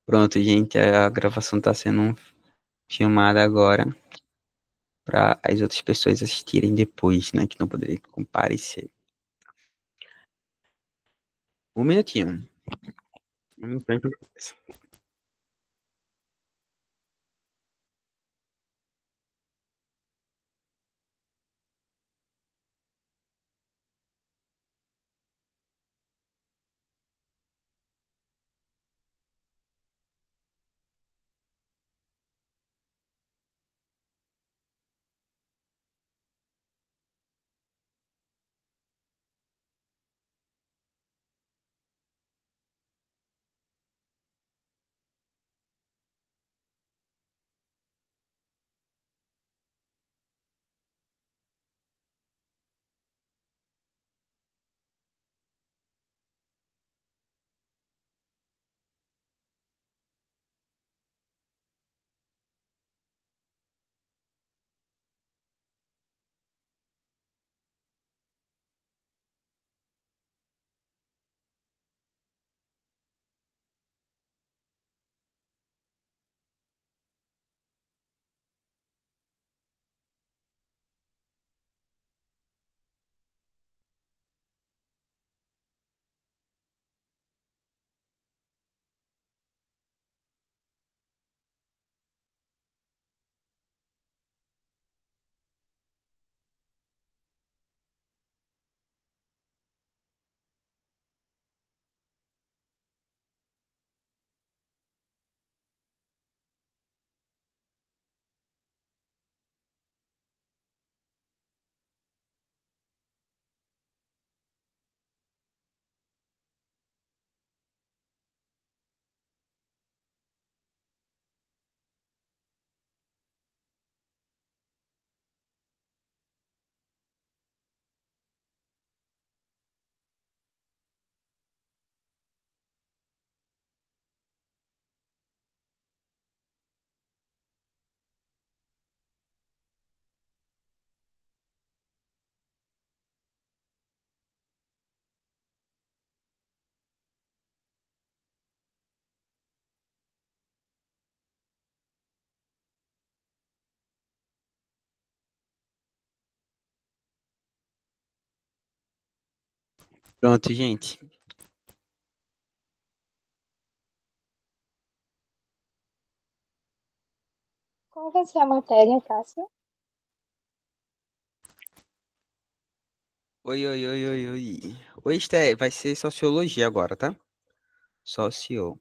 Pronto, gente, a gravação tá sendo filmada agora para as outras pessoas assistirem depois, né? Que não poderiam comparecer. Um minutinho. Um minutinho. Pronto, gente. Qual vai ser a matéria, Cássio? Oi, oi, oi, oi, oi. Oi, Esté, vai ser sociologia agora, tá? Socio.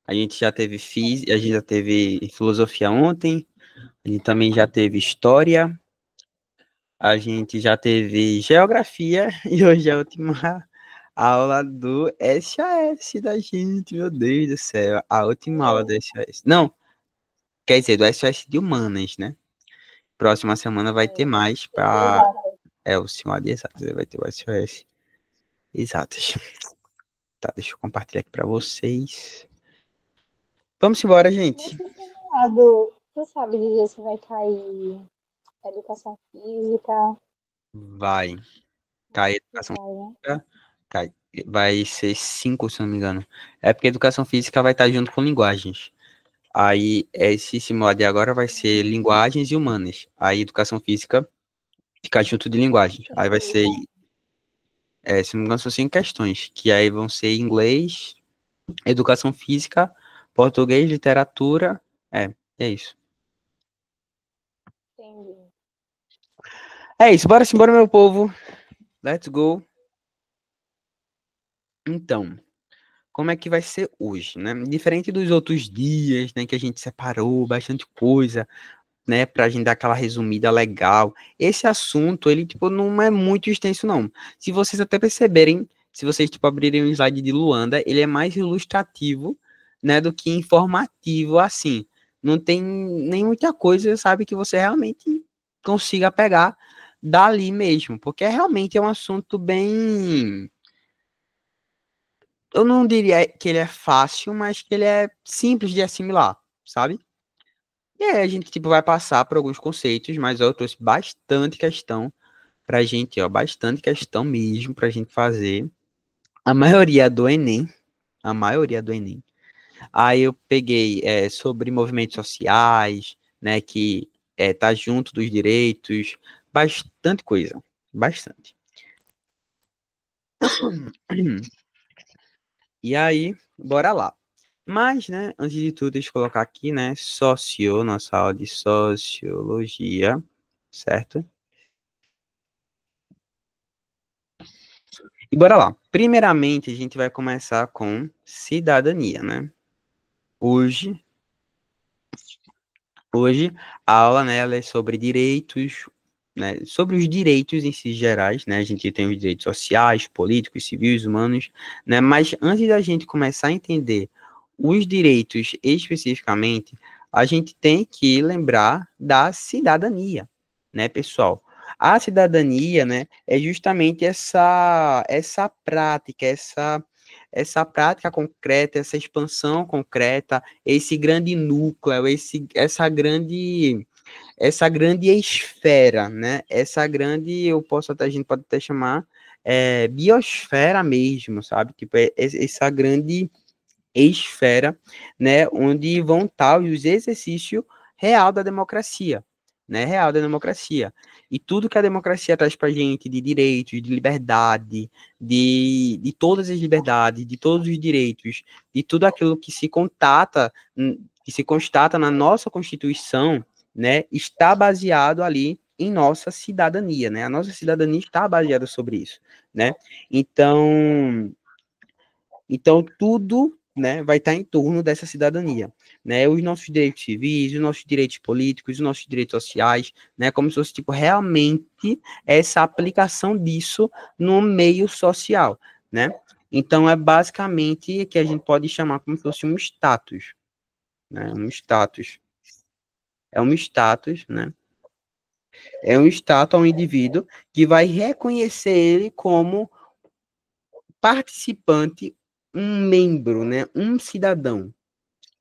A gente já teve física, a gente já teve filosofia ontem, a gente também já teve história, a gente já teve geografia e hoje é a última aula do SAS da gente, meu Deus do céu. A última aula do SAS. Não, quer dizer, do SAS de humanas, né? Próxima semana vai ter mais para. Exato. É, o simulado de exatas, vai ter o SOS exatas. Tá, deixa eu compartilhar aqui para vocês. Vamos embora, gente. Nesse simulado, tu sabe dizer se vai cair educação física? Vai. Cai Que educação cai, né? física. Cai. Vai ser 5, se não me engano. É porque educação física vai estar junto com linguagens. Aí, esse simulado de agora vai ser linguagens e humanas. Aí, educação física fica junto de linguagens. Aí vai ser, Perfeito. se não me engano, são 5 questões, que aí vão ser inglês, educação física, português, literatura. É isso. Entendi. É isso, bora embora, meu povo. Let's go. Então, como é que vai ser hoje, né? Diferente dos outros dias, né, que a gente separou bastante coisa, né, pra gente dar aquela resumida legal. Esse assunto, ele, tipo, não é muito extenso, não. Se vocês até perceberem, se vocês, tipo, abrirem o slide de Luanda, ele é mais ilustrativo, né, do que informativo, assim. Não tem nem muita coisa, sabe, que você realmente consiga pegar dali mesmo, porque realmente é um assunto bem, eu não diria que ele é fácil, mas que ele é simples de assimilar, sabe? E aí a gente, tipo, vai passar por alguns conceitos, mas eu trouxe bastante questão pra gente, ó, bastante questão mesmo pra gente fazer. A maioria é do Enem, a maioria é do Enem. Aí eu peguei sobre movimentos sociais, né, que tá junto dos direitos, bastante coisa, bastante. E aí, bora lá. Mas, né, antes de tudo, deixa eu colocar aqui, né, nossa aula de sociologia, certo? E bora lá. Primeiramente, a gente vai começar com cidadania, né? Hoje, hoje a aula, né, ela é sobre direitos, né, sobre os direitos em si gerais, né? A gente tem os direitos sociais, políticos, civis, humanos, né? Mas antes da gente começar a entender os direitos especificamente, a gente tem que lembrar da cidadania, né, pessoal? A cidadania, né, é justamente essa prática, essa prática concreta, essa expansão concreta, esse grande núcleo, essa grande esfera, né? Essa grande, a gente pode até chamar biosfera mesmo, sabe? Tipo, essa grande esfera, né, onde vão estar os exercícios real da democracia, né, real da democracia. E tudo que a democracia traz para a gente de direitos, de liberdade, de todas as liberdades, de todos os direitos, de tudo aquilo que se constata na nossa Constituição, né, está baseado ali em nossa cidadania, né? A nossa cidadania está baseada sobre isso, né? Então tudo, né, vai estar em torno dessa cidadania, né? Os nossos direitos civis, os nossos direitos políticos, os nossos direitos sociais, né? Como se fosse tipo realmente essa aplicação disso no meio social, né? Então é basicamente que a gente pode chamar como se fosse um status, né? Um status. É um status, né? É um status ao indivíduo que vai reconhecer ele como participante, um membro, né? Um cidadão,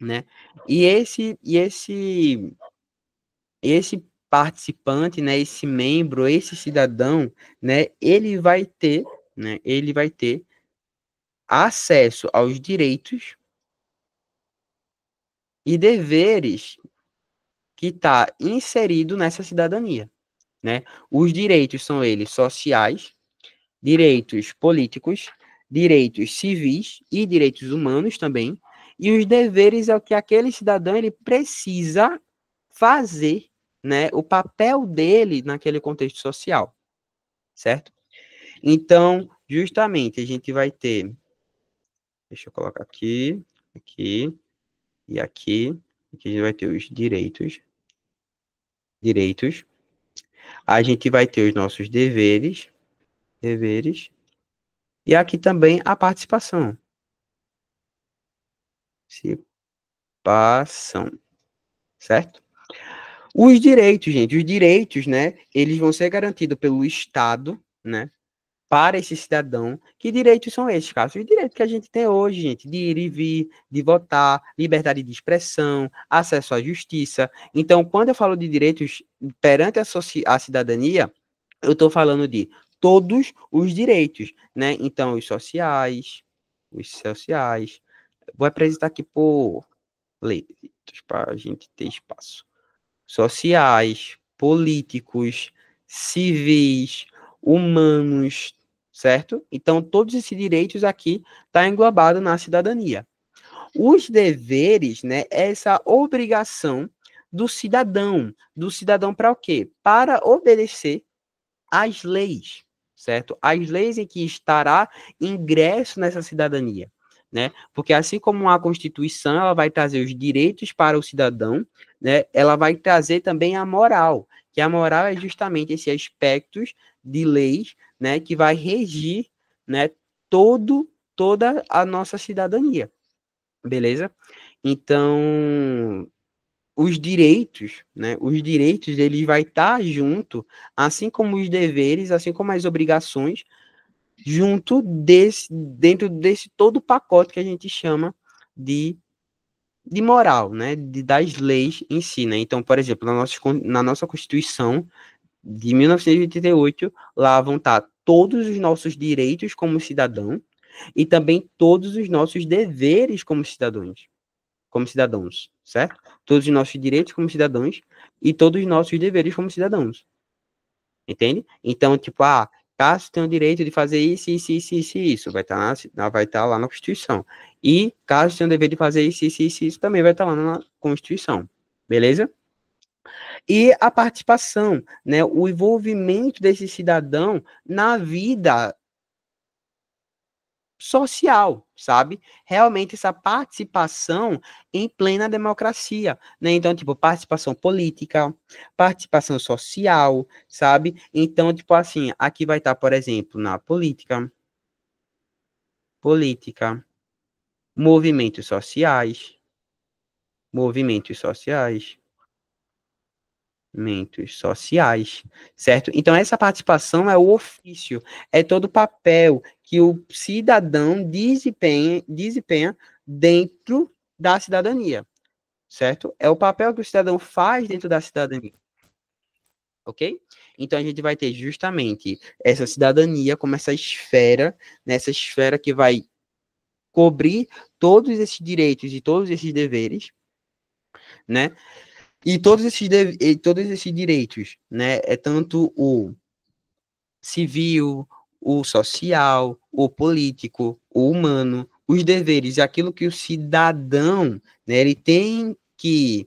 né? E esse participante, né, esse membro, esse cidadão, né, ele vai ter acesso aos direitos e deveres que está inserido nessa cidadania, né? Os direitos são eles sociais, direitos políticos, direitos civis e direitos humanos também, e os deveres é o que aquele cidadão ele precisa fazer, né, o papel dele naquele contexto social, certo? Então, justamente, a gente vai ter, deixa eu colocar aqui e aqui, aqui a gente vai ter os direitos, a gente vai ter os nossos deveres, e aqui também a participação, certo? Os direitos, gente, os direitos, né, eles vão ser garantidos pelo Estado, né, para esse cidadão. Que direitos são esses, Cássio? Os direitos que a gente tem hoje, gente, de ir e vir, de votar, liberdade de expressão, acesso à justiça. Então, quando eu falo de direitos perante a cidadania, eu estou falando de todos os direitos, né? Então, os sociais. Vou apresentar aqui por letras, para a gente ter espaço. Sociais, políticos, civis, humanos, certo? Então, todos esses direitos aqui tá englobado na cidadania. Os deveres, né, é essa obrigação do cidadão para o quê? Para obedecer às leis, certo? As leis em que estará ingresso nessa cidadania, né? Porque assim como a Constituição, ela vai trazer os direitos para o cidadão, né? Ela vai trazer também a moral, que a moral é justamente esses aspectos de leis, né, que vai regir, né, toda a nossa cidadania. Beleza? Então, os direitos, né? Os direitos ele vai estar junto, assim como os deveres, assim como as obrigações, dentro desse todo pacote que a gente chama de, de moral, né? Das leis em si, né? Então, por exemplo, na nossa Constituição de 1988, lá vão estar todos os nossos direitos como cidadão e também todos os nossos deveres como cidadãos. como cidadãos, certo? Todos os nossos direitos como cidadãos e todos os nossos deveres como cidadãos. Entende? Então, tipo, Cássio tem o direito de fazer isso, isso, isso, isso, isso. Vai estar lá na Constituição. E Cássio tem o dever de fazer isso, isso, isso, isso, também vai estar lá na Constituição. Beleza? E a participação, né? O envolvimento desse cidadão na vida social, sabe? Realmente essa participação em plena democracia, né? Então, tipo, participação política, participação social, sabe? Então, tipo assim, aqui vai estar, por exemplo, na política, movimentos sociais, movimentos sociais, movimentos sociais, certo? Então, essa participação é o ofício, é todo o papel que o cidadão desempenha dentro da cidadania, certo? É o papel que o cidadão faz dentro da cidadania, ok? Então, a gente vai ter justamente essa cidadania como essa esfera, nessa esfera que vai cobrir todos esses direitos e todos esses deveres, né? E todos esses direitos, né? É tanto o civil, o social, o político, o humano, os deveres e aquilo que o cidadão, né? Ele tem que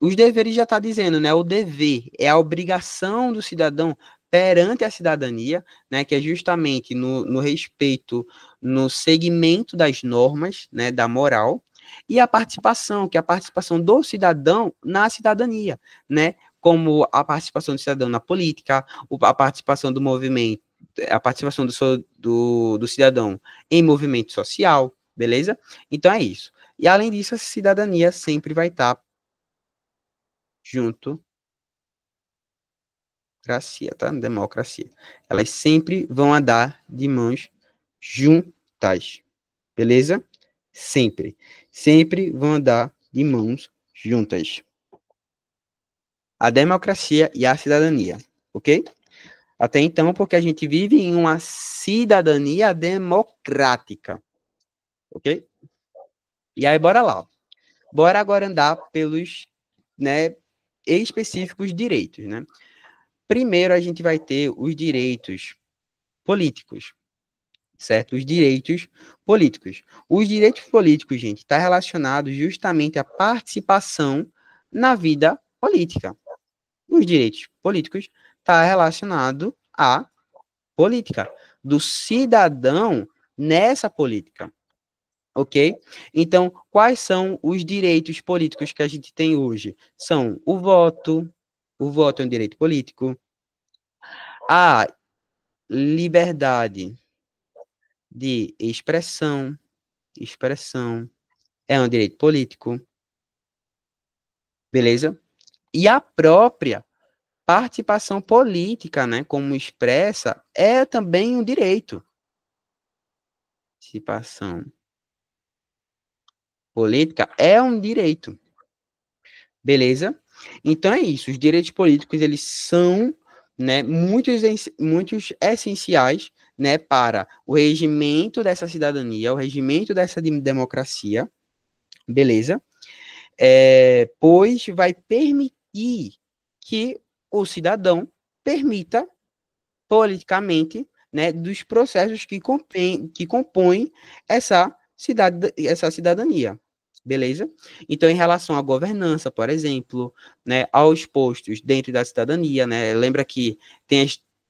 os deveres já está dizendo, né? O dever é a obrigação do cidadão perante a cidadania, né? Que é justamente no respeito, no segmento das normas, né? Da moral, e a participação, que é a participação do cidadão na cidadania, né? Como a participação do cidadão na política, a participação do movimento, a participação do cidadão em movimento social, beleza? Então é isso. E além disso, a cidadania sempre vai estar junto, democracia, tá? Democracia. Elas sempre vão andar de mãos juntas, beleza? Sempre. Sempre vão andar de mãos juntas. A democracia e a cidadania, ok? Até então, porque a gente vive em uma cidadania democrática, ok? E aí, bora lá. Bora agora andar pelos, né, específicos direitos, né? Primeiro, a gente vai ter os direitos políticos, certo? Os direitos políticos. Os direitos políticos, gente, está relacionado justamente à participação na vida política. Os direitos políticos está relacionado à política, do cidadão nessa política, ok? Então, quais são os direitos políticos que a gente tem hoje? São o voto é um direito político, a liberdade de expressão é um direito político, beleza? E a própria participação política, né, como expressa, é também um direito. Participação política é um direito, beleza? Então é isso, os direitos políticos, eles são, né, muitos essenciais, né, para o regimento dessa cidadania, o regimento dessa democracia, beleza? Pois vai permitir que o cidadão permita politicamente, né, dos processos que compõem essa cidadania, beleza? Então, em relação à governança, por exemplo, né, aos postos dentro da cidadania, né, lembra que tem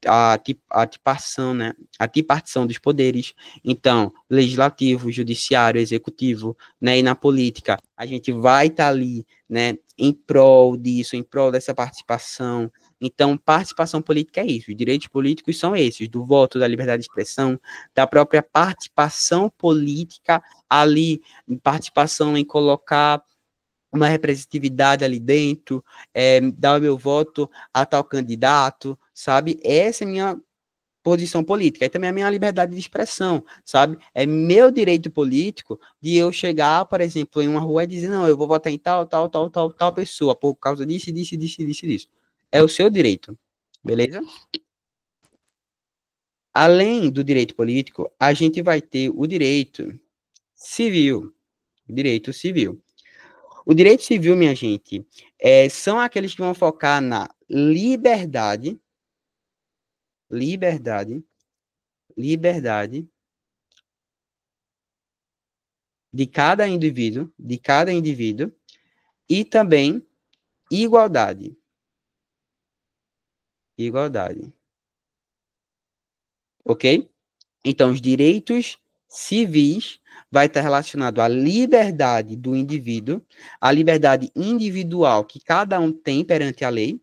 a tipação, né, a tripartição dos poderes, então, legislativo, judiciário, executivo, né, e na política, a gente vai estar ali, né, em prol disso, em prol dessa participação. Então, participação política é isso, os direitos políticos são esses, do voto, da liberdade de expressão, da própria participação política ali, participação em colocar uma representatividade ali dentro, dar o meu voto a tal candidato, sabe? Essa é a minha posição política, e também a minha liberdade de expressão, sabe? É meu direito político de eu chegar, por exemplo, em uma rua e dizer, não, eu vou votar em tal pessoa, por causa disso, disso, disso, disso, disso. É o seu direito, beleza? Além do direito político, a gente vai ter o direito civil, Direito civil. O direito civil, minha gente, são aqueles que vão focar na liberdade, liberdade, liberdade de cada indivíduo, e também igualdade, igualdade, ok? Então, os direitos civis vai estar relacionado à liberdade do indivíduo, à liberdade individual que cada um tem perante a lei,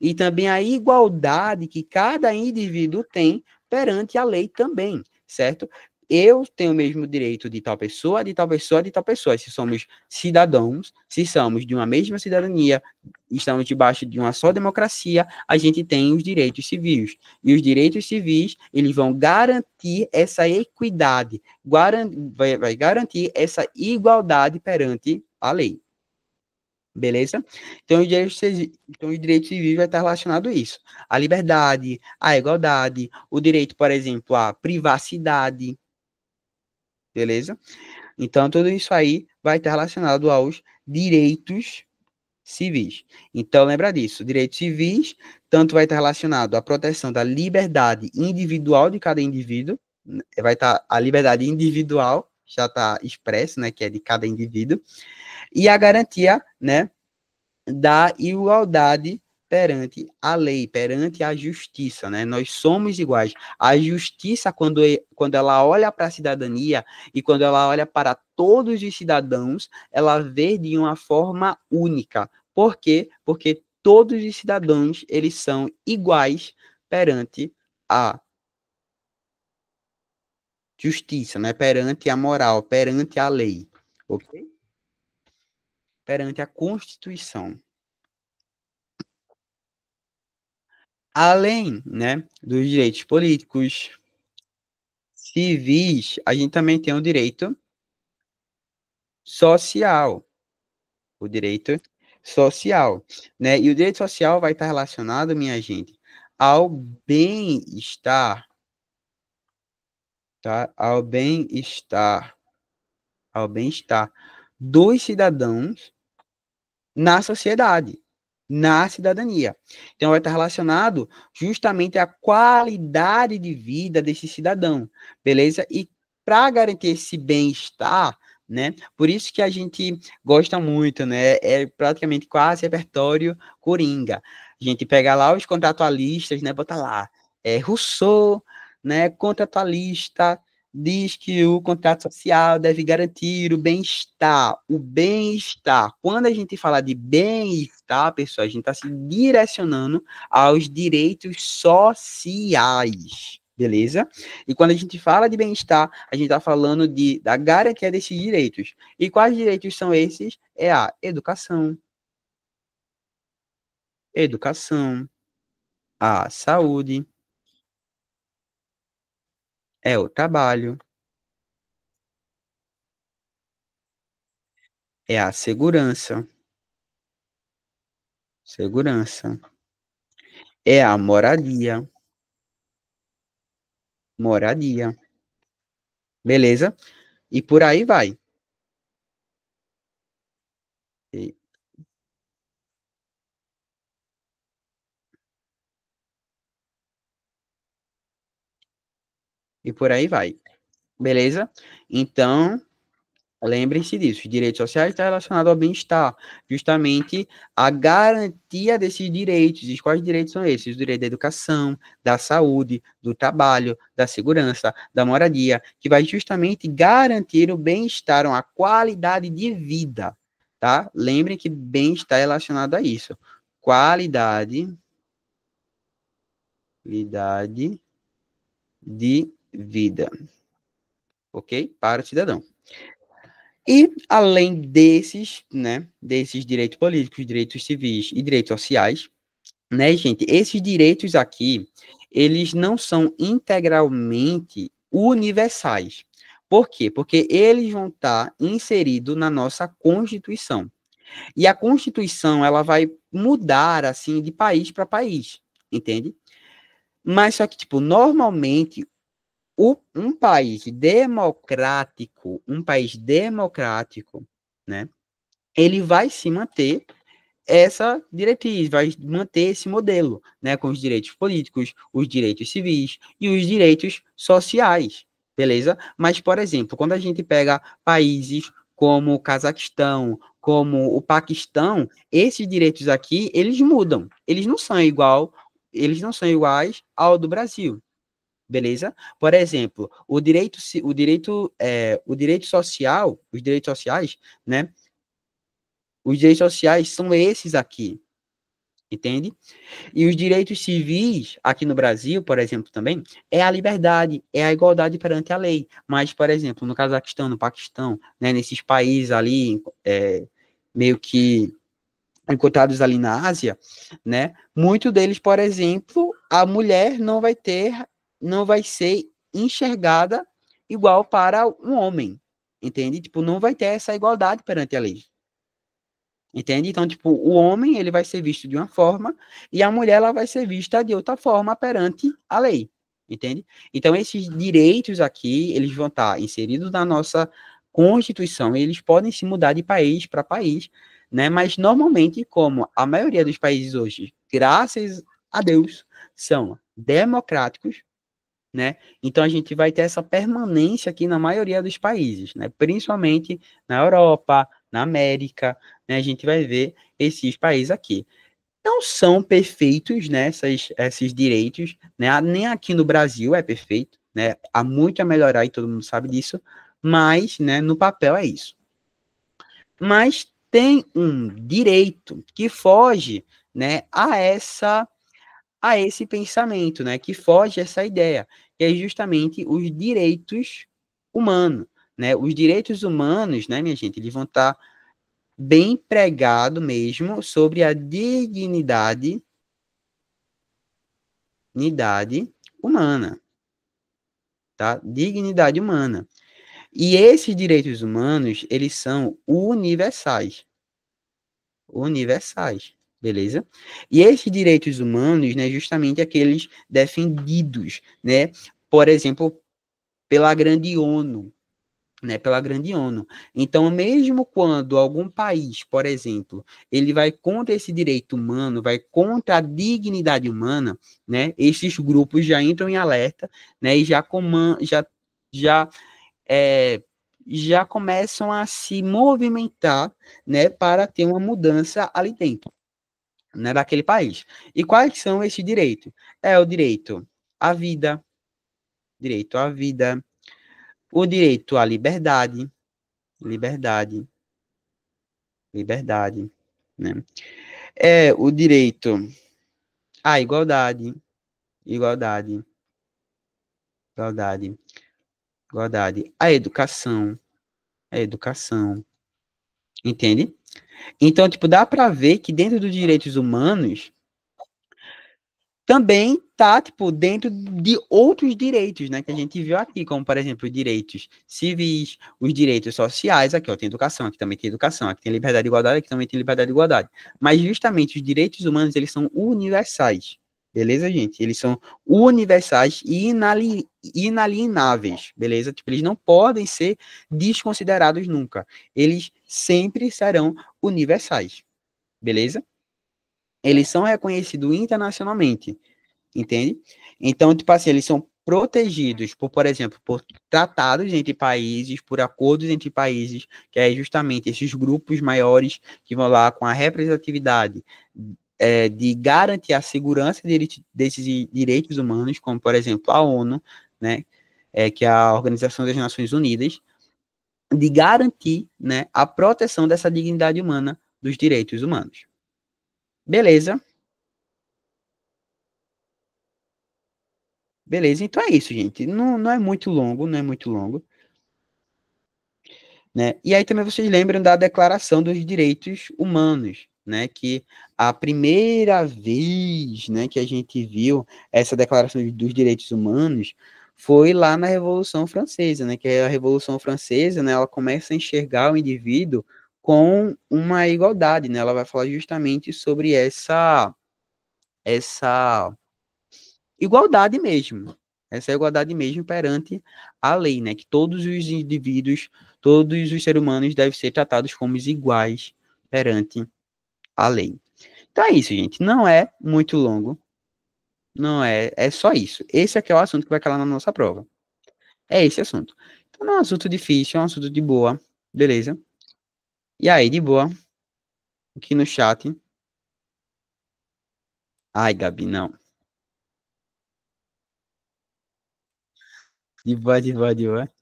e também a igualdade que cada indivíduo tem perante a lei também, certo? Eu tenho o mesmo direito de tal pessoa, de tal pessoa, de tal pessoa. Se somos cidadãos, se somos de uma mesma cidadania, estamos debaixo de uma só democracia, a gente tem os direitos civis. E os direitos civis, eles vão garantir essa equidade, vai garantir essa igualdade perante a lei. Beleza? Então, os direitos civis vai estar relacionado a isso. A liberdade, a igualdade, o direito, por exemplo, à privacidade. Beleza? Então, tudo isso aí vai estar relacionado aos direitos civis. Então, lembra disso. Direitos civis, tanto vai estar relacionado à proteção da liberdade individual de cada indivíduo, vai estar a liberdade individual, já está expresso, né, que é de cada indivíduo, e a garantia, né, da igualdade perante a lei, perante a justiça, né? Nós somos iguais. A justiça, quando ela olha para a cidadania e quando ela olha para todos os cidadãos, ela vê de uma forma única. Por quê? Porque todos os cidadãos, eles são iguais perante a justiça, né? Perante a moral, perante a lei, ok? Perante a Constituição. Além, né, dos direitos políticos, civis, a gente também tem o direito social, o direito social, né? E o direito social vai estar relacionado, minha gente, ao bem-estar, tá? Ao bem-estar dos cidadãos na sociedade, na cidadania. Então, vai estar relacionado justamente à qualidade de vida desse cidadão, beleza? E para garantir esse bem-estar, né? Por isso que a gente gosta muito, né? É praticamente quase repertório coringa. A gente pega lá os contratualistas, né? Bota lá, Rousseau, né? Contratualista, diz que o contrato social deve garantir o bem-estar. O bem-estar. Quando a gente fala de bem-estar, pessoal, a gente está se direcionando aos direitos sociais. Beleza? E quando a gente fala de bem-estar, a gente está falando da garantia desses direitos. E quais direitos são esses? É a educação, a saúde, é o trabalho, é a segurança, é a moradia, beleza? E por aí vai. E, e por aí vai, beleza? Então, lembrem-se disso, os direitos sociais estão relacionados ao bem-estar, justamente a garantia desses direitos. E quais direitos são esses? O direito da educação, da saúde, do trabalho, da segurança, da moradia, que vai justamente garantir o bem-estar, a qualidade de vida, tá? Lembrem que bem-estar é relacionado a isso. Qualidade de vida, ok? Para o cidadão. E, além desses, né, desses direitos políticos, direitos civis e direitos sociais, né, gente, esses direitos aqui, eles não são integralmente universais. Por quê? Porque eles vão estar inseridos na nossa Constituição. E a Constituição, ela vai mudar, assim, de país para país, entende? Mas só que, tipo, normalmente, um país democrático, né, ele vai se manter essa diretriz, vai manter esse modelo, né, com os direitos políticos, os direitos civis e os direitos sociais, beleza? Mas, por exemplo, quando a gente pega países como o Cazaquistão, como o Paquistão, esses direitos aqui, eles mudam, eles não são iguais ao do Brasil. Beleza? Por exemplo, o direito social, os direitos sociais, né? Os direitos sociais são esses aqui, entende? E os direitos civis aqui no Brasil, por exemplo, também, é a liberdade, é a igualdade perante a lei. Mas, por exemplo, no Cazaquistão, no Paquistão, né, nesses países ali, meio que encontrados ali na Ásia, né, muitos deles, por exemplo, a mulher não vai ser enxergada igual para um homem, entende? Tipo, não vai ter essa igualdade perante a lei. Entende? Então, tipo, o homem, ele vai ser visto de uma forma e a mulher, ela vai ser vista de outra forma perante a lei. Entende? Então, esses direitos aqui, eles vão estar inseridos na nossa Constituição e eles podem se mudar de país para país, né? Mas, normalmente, como a maioria dos países hoje, graças a Deus, são democráticos, né? Então, a gente vai ter essa permanência aqui na maioria dos países, né? Principalmente na Europa, na América, né? A gente vai ver esses países aqui. Não são perfeitos, né? Esses direitos, né? Nem aqui no Brasil é perfeito, né? Há muito a melhorar e todo mundo sabe disso, mas, né, no papel é isso. Mas tem um direito que foge, né, a esse pensamento, né, que foge essa ideia, que é justamente os direitos humanos, né? Os direitos humanos, né, minha gente, eles vão estar bem pregado mesmo sobre a dignidade humana, tá? Dignidade humana. E esses direitos humanos, eles são universais. Universais, beleza? E esses direitos humanos, né, justamente aqueles defendidos, né, por exemplo, pela grande ONU, né, pela grande ONU. Então, mesmo quando algum país, por exemplo, ele vai contra esse direito humano, vai contra a dignidade humana, né, esses grupos já entram em alerta, né, e já é, já começam a se movimentar, né, para ter uma mudança ali dentro, né, daquele país. E quais são esses direitos? É o à vida, direito à vida, o direito à liberdade, liberdade, né? É o direito à igualdade, igualdade, igualdade, igualdade, a educação, entende? Então, tipo, dá para ver que dentro dos direitos humanos também tá, tipo, dentro de outros direitos, né, que a gente viu aqui, como, por exemplo, os direitos civis, os direitos sociais, aqui, ó, tem educação, aqui também tem educação, aqui tem liberdade e igualdade, aqui também tem liberdade e igualdade. Mas, justamente, os direitos humanos, eles são universais, beleza, gente? Eles são universais e inalienáveis, beleza? Tipo, eles não podem ser desconsiderados nunca. Eles sempre serão universais, beleza? Eles são reconhecidos internacionalmente, entende? Então, tipo assim, eles são protegidos por exemplo, por tratados entre países, por acordos entre países, que é justamente esses grupos maiores que vão lá com a representatividade de garantir a segurança desses direitos humanos, como, por exemplo, a ONU, né, que é a Organização das Nações Unidas, de garantir, né, a proteção dessa dignidade humana dos direitos humanos. Beleza? Beleza, então é isso, gente. Não, não é muito longo, não é muito longo, né? E aí também vocês lembram da Declaração dos Direitos Humanos, né? Que a primeira vez, né, que a gente viu essa Declaração dos Direitos Humanos foi lá na Revolução Francesa, né? Que a Revolução Francesa, né, ela começa a enxergar o indivíduo com uma igualdade, né? Ela vai falar justamente sobre essa igualdade mesmo, Essa é a igualdade mesmo perante a lei, né? Que todos os indivíduos, todos os seres humanos devem ser tratados como iguais perante a lei. Então é isso, gente. Não é muito longo. Não é. É só isso. Esse aqui é o assunto que vai calar na nossa prova. É esse assunto. Então não é um assunto difícil, é um assunto de boa. Beleza? E aí, de boa, aqui no chat. Ai, Gabi, não. De boa, de boa, de boa.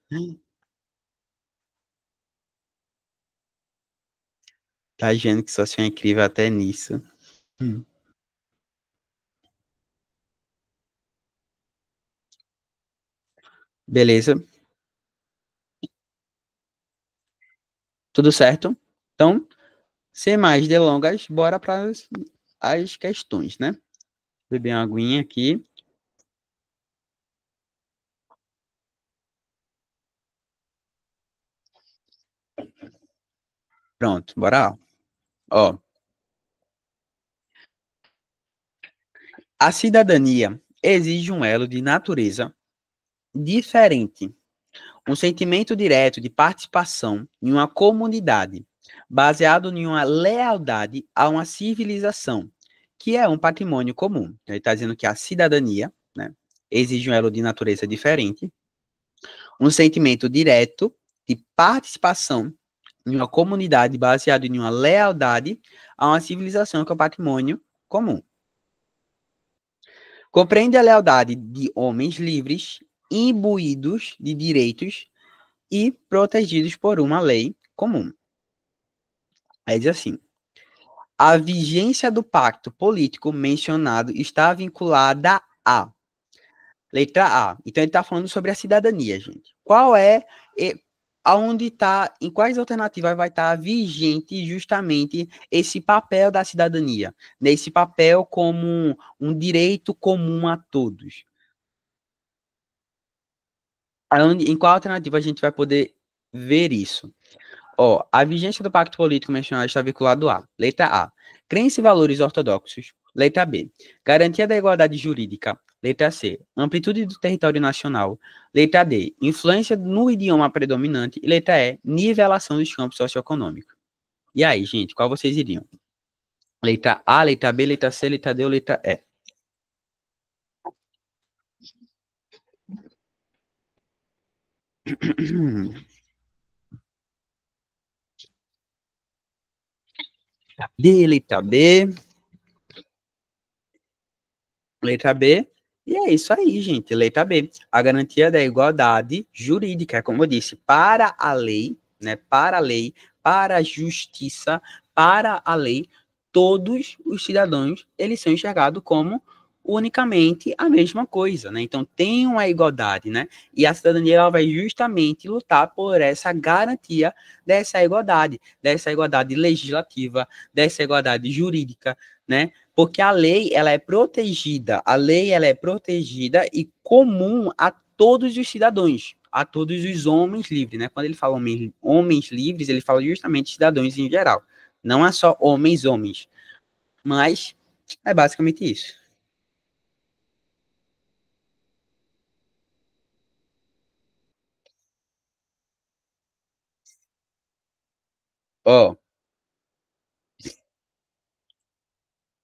Tá vendo que só é incrível até nisso. Hum. Beleza? Tudo certo? Então, sem mais delongas, bora para as questões, né? Beber uma aguinha aqui. Pronto, bora lá. Ó, a cidadania exige um elo de natureza diferente, um sentimento direto de participação em uma comunidade, baseado em uma lealdade a uma civilização, que é um patrimônio comum. Então, ele está dizendo que a cidadania, né, exige um elo de natureza diferente, um sentimento direto de participação em uma comunidade baseado em uma lealdade a uma civilização que é um patrimônio comum. Compreende a lealdade de homens livres, imbuídos de direitos e protegidos por uma lei comum. Aí diz assim: a vigência do pacto político mencionado está vinculada a letra A. Então ele está falando sobre a cidadania, gente. Qual é, aonde está, em quais alternativas vai estar vigente justamente esse papel da cidadania, né? Esse papel como um direito comum a todos. Em qual alternativa a gente vai poder ver isso? Ó, a vigência do pacto político mencionado está vinculado a letra A, crença e valores ortodoxos. Letra B, garantia da igualdade jurídica. Letra C, amplitude do território nacional. Letra D, influência no idioma predominante. E letra E, nivelação dos campos socioeconômicos. E aí, gente, qual vocês iriam? Letra A, letra B, letra C, letra D ou letra E? D, letra B, letra B. E é isso aí, gente. Letra B. A garantia da igualdade jurídica, como eu disse, para a lei, né? Para a lei, para a justiça, para a lei, todos os cidadãos, eles são enxergados como unicamente a mesma coisa, né? Então tem uma igualdade, né? E a cidadania ela vai justamente lutar por essa garantia dessa igualdade legislativa, dessa igualdade jurídica, né? Porque a lei ela é protegida e comum a todos os cidadãos, a todos os homens livres, né? Quando ele fala homens livres, ele fala justamente cidadãos em geral. Não é só homens, mas é basicamente isso. Ó,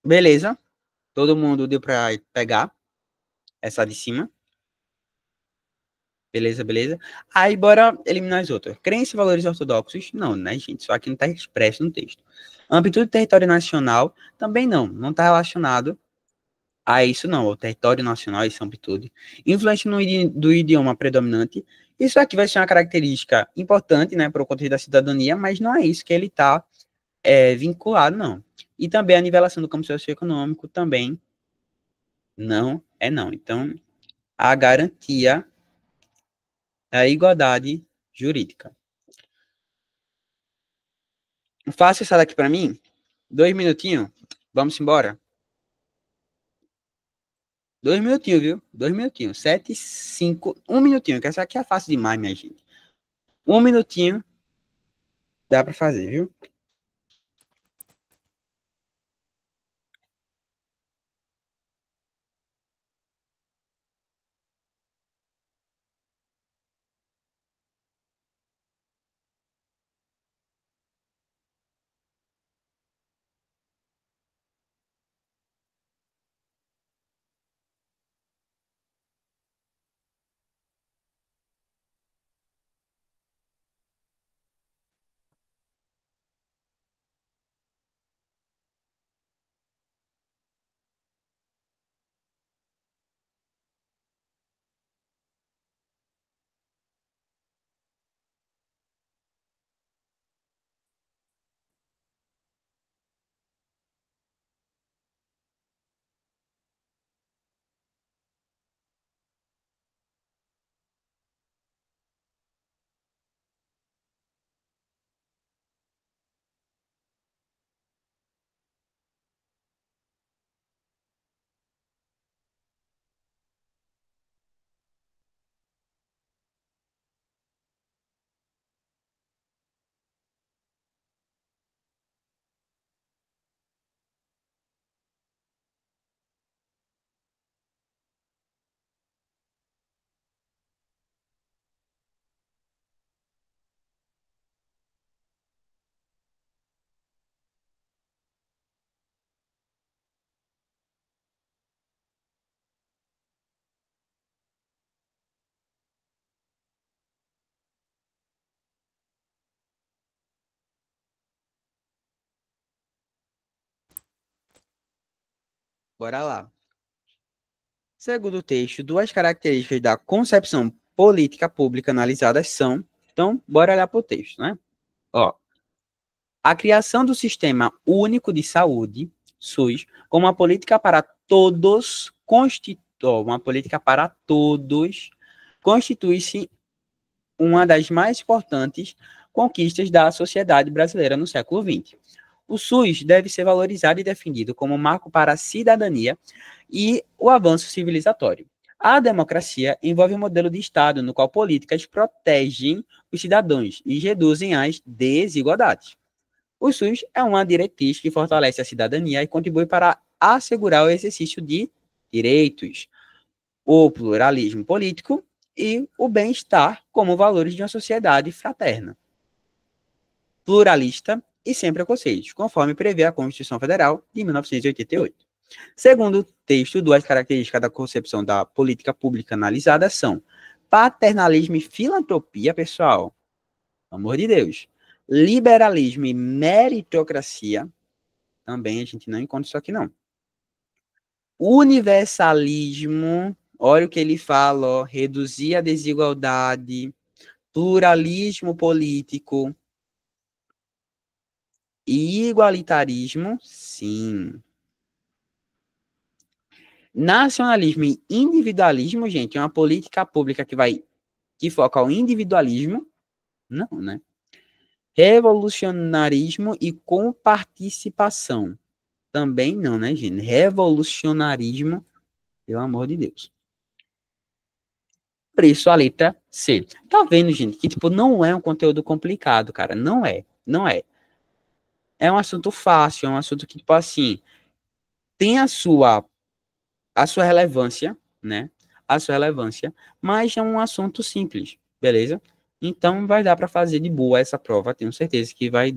beleza. Todo mundo deu para pegar essa de cima. Beleza, beleza. Aí bora eliminar as outras. Crença e valores ortodoxos? Não, né, gente? Só que não está expresso no texto. Amplitude do território nacional? Também não. Não está relacionado a isso, não. O território nacional, isso é amplitude. Influência do idioma predominante? Isso aqui vai ser uma característica importante, né, para o contexto da cidadania, mas não é isso que ele está vinculado, não. E também a nivelação do campo socioeconômico também não é não. Então, a garantia da igualdade jurídica. Faça essa daqui para mim. 2 minutinhos. Vamos embora. 2 minutinhos, viu? 2 minutinhos. 7, 5. 1 minutinho, que essa aqui é fácil demais, minha gente. 1 minutinho dá para fazer, viu? Bora lá. Segundo o texto, duas características da concepção política pública analisadas são... Então, bora olhar para o texto, né? Ó, a criação do Sistema Único de Saúde, SUS, como uma política para todos, constitui-se uma das mais importantes conquistas da sociedade brasileira no século XX. O SUS deve ser valorizado e defendido como marco para a cidadania e o avanço civilizatório. A democracia envolve um modelo de Estado no qual políticas protegem os cidadãos e reduzem as desigualdades. O SUS é uma diretriz que fortalece a cidadania e contribui para assegurar o exercício de direitos, o pluralismo político e o bem-estar como valores de uma sociedade fraterna, pluralista e sem preconceitos, conforme prevê a Constituição Federal de 1988. Segundo o texto, duas características da concepção da política pública analisada são paternalismo e filantropia, pessoal, pelo amor de Deus, liberalismo e meritocracia, também a gente não encontra isso aqui não. Universalismo, olha o que ele fala, ó, reduzir a desigualdade, pluralismo político e igualitarismo, sim. Nacionalismo e individualismo, gente, é uma política pública que foca ao individualismo, não, né? Revolucionarismo e comparticipação, também não, né, gente? Revolucionarismo, pelo amor de Deus. Por isso, a letra C. Tá vendo, gente, que, tipo, não é um conteúdo complicado, cara. Não é. É um assunto fácil, é um assunto que, tipo, assim, tem a sua relevância, né? A sua relevância, mas é um assunto simples, beleza? Então, vai dar para fazer de boa essa prova. Tenho certeza que vai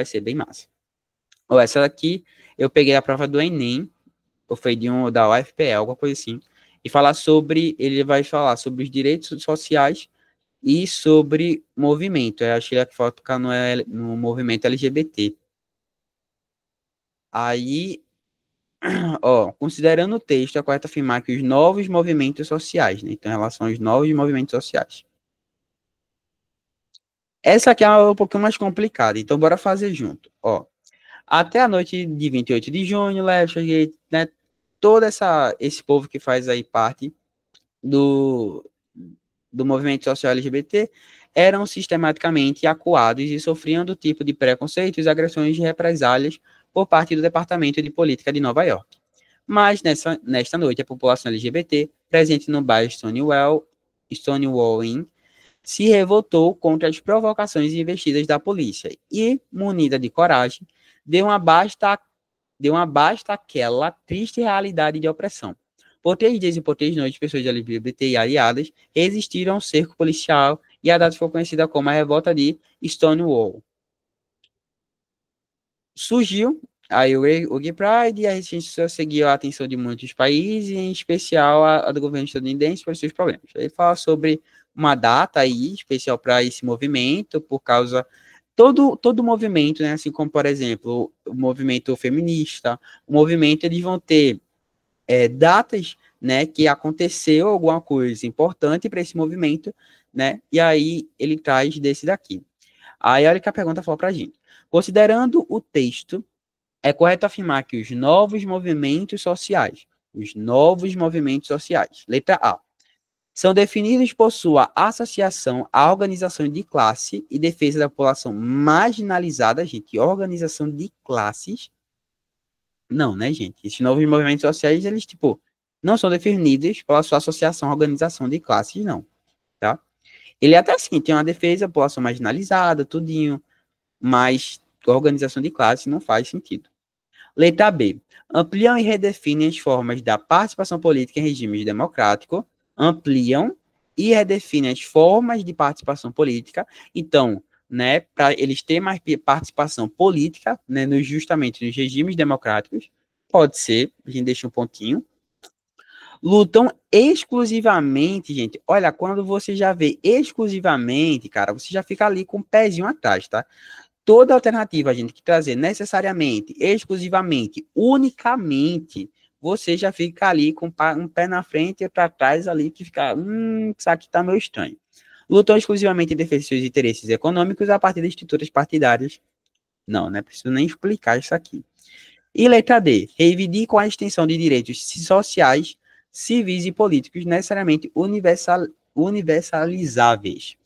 ser bem massa. Ó, essa daqui, eu peguei a prova do Enem, ou foi da UFPE, alguma coisa assim, e ele vai falar sobre os direitos sociais e sobre movimento. Eu achei que foca no movimento LGBT. Aí, ó, considerando o texto, é correto afirmar que os novos movimentos sociais, né? Então, em relação aos novos movimentos sociais. Essa aqui é um pouquinho mais complicada, então bora fazer junto. Ó, até a noite de 28 de junho, né, todo esse povo que faz aí parte do movimento social LGBT eram sistematicamente acuados e sofriam do tipo de preconceitos, agressões e represálias por parte do Departamento de Política de Nova York. Mas nesta noite, a população LGBT, presente no bairro Stonewall se revoltou contra as provocações e investidas da polícia e, munida de coragem, deu uma basta àquela triste realidade de opressão. Por 3 dias e por 3 noites, pessoas LGBT e aliadas resistiram ao cerco policial e a data foi conhecida como a Revolta de Stonewall. Surgiu aí o Gay Pride e a resistência seguiu a atenção de muitos países, em especial a do governo estadunidense, por seus problemas. Ele fala sobre uma data aí especial para esse movimento, por causa todo movimento, né, assim como, por exemplo, o movimento feminista, o movimento, eles vão ter datas, né, que aconteceu alguma coisa importante para esse movimento, né, e aí ele traz desse daqui. Aí olha que a pergunta falou para a gente. Considerando o texto, é correto afirmar que os novos movimentos sociais, letra A, são definidos por sua associação à organização de classe e defesa da população marginalizada, gente, organização de classes. Não, né, gente? Esses novos movimentos sociais, eles, tipo, não são definidos pela sua associação à organização de classes, não, tá? Ele até assim, tem uma defesa da população marginalizada, tudinho, mas a organização de classes não faz sentido. Letra B. Ampliam e redefinem as formas da participação política em regimes democráticos. Ampliam e redefinem as formas de participação política. Então, né, para eles terem mais participação política, né, justamente nos regimes democráticos, pode ser, a gente deixa um pontinho. Lutam exclusivamente, gente. Olha, quando você já vê exclusivamente, cara, você já fica ali com o pezinho atrás, tá? Toda alternativa a gente que trazer necessariamente, exclusivamente, unicamente, você já fica ali com um pé na frente e para trás ali, que fica, isso aqui tá meio estranho. Lutou exclusivamente em defesa de seus interesses econômicos a partir de estruturas partidárias. Não, não é preciso nem explicar isso aqui. E letra D, reivindicam a extensão de direitos sociais, civis e políticos necessariamente universalizáveis.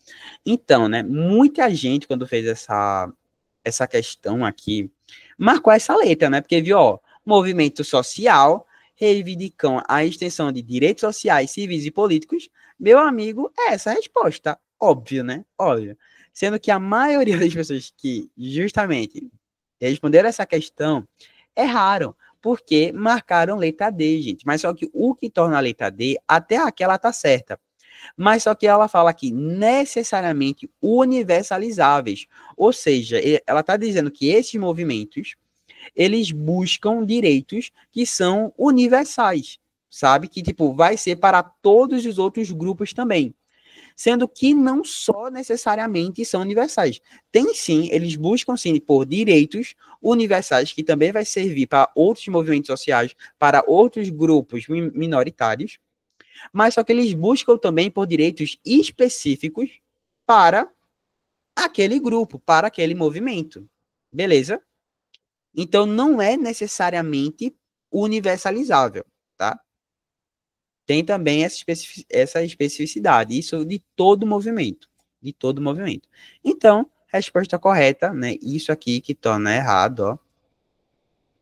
Então, né, muita gente, quando fez essa questão aqui, marcou essa letra, né? Porque viu, ó, movimento social, reivindicam a extensão de direitos sociais, civis e políticos. Meu amigo, é essa a resposta. Óbvio, né? Óbvio. Sendo que a maioria das pessoas que justamente responderam essa questão erraram, porque marcaram letra D, gente. Mas só que o que torna a letra D, até aqui ela tá certa. Mas só que ela fala aqui necessariamente universalizáveis. Ou seja, ela está dizendo que esses movimentos, eles buscam direitos que são universais, sabe? Que, tipo, vai ser para todos os outros grupos também. Sendo que não só necessariamente são universais. Tem sim, eles buscam sim por direitos universais, que também vai servir para outros movimentos sociais, para outros grupos minoritários, mas só que eles buscam também por direitos específicos para aquele grupo, para aquele movimento. Beleza? Então não é necessariamente universalizável, tá? Tem também essa especificidade, isso de todo movimento, de todo movimento. Então, resposta correta, né? Isso aqui que torna errado, ó.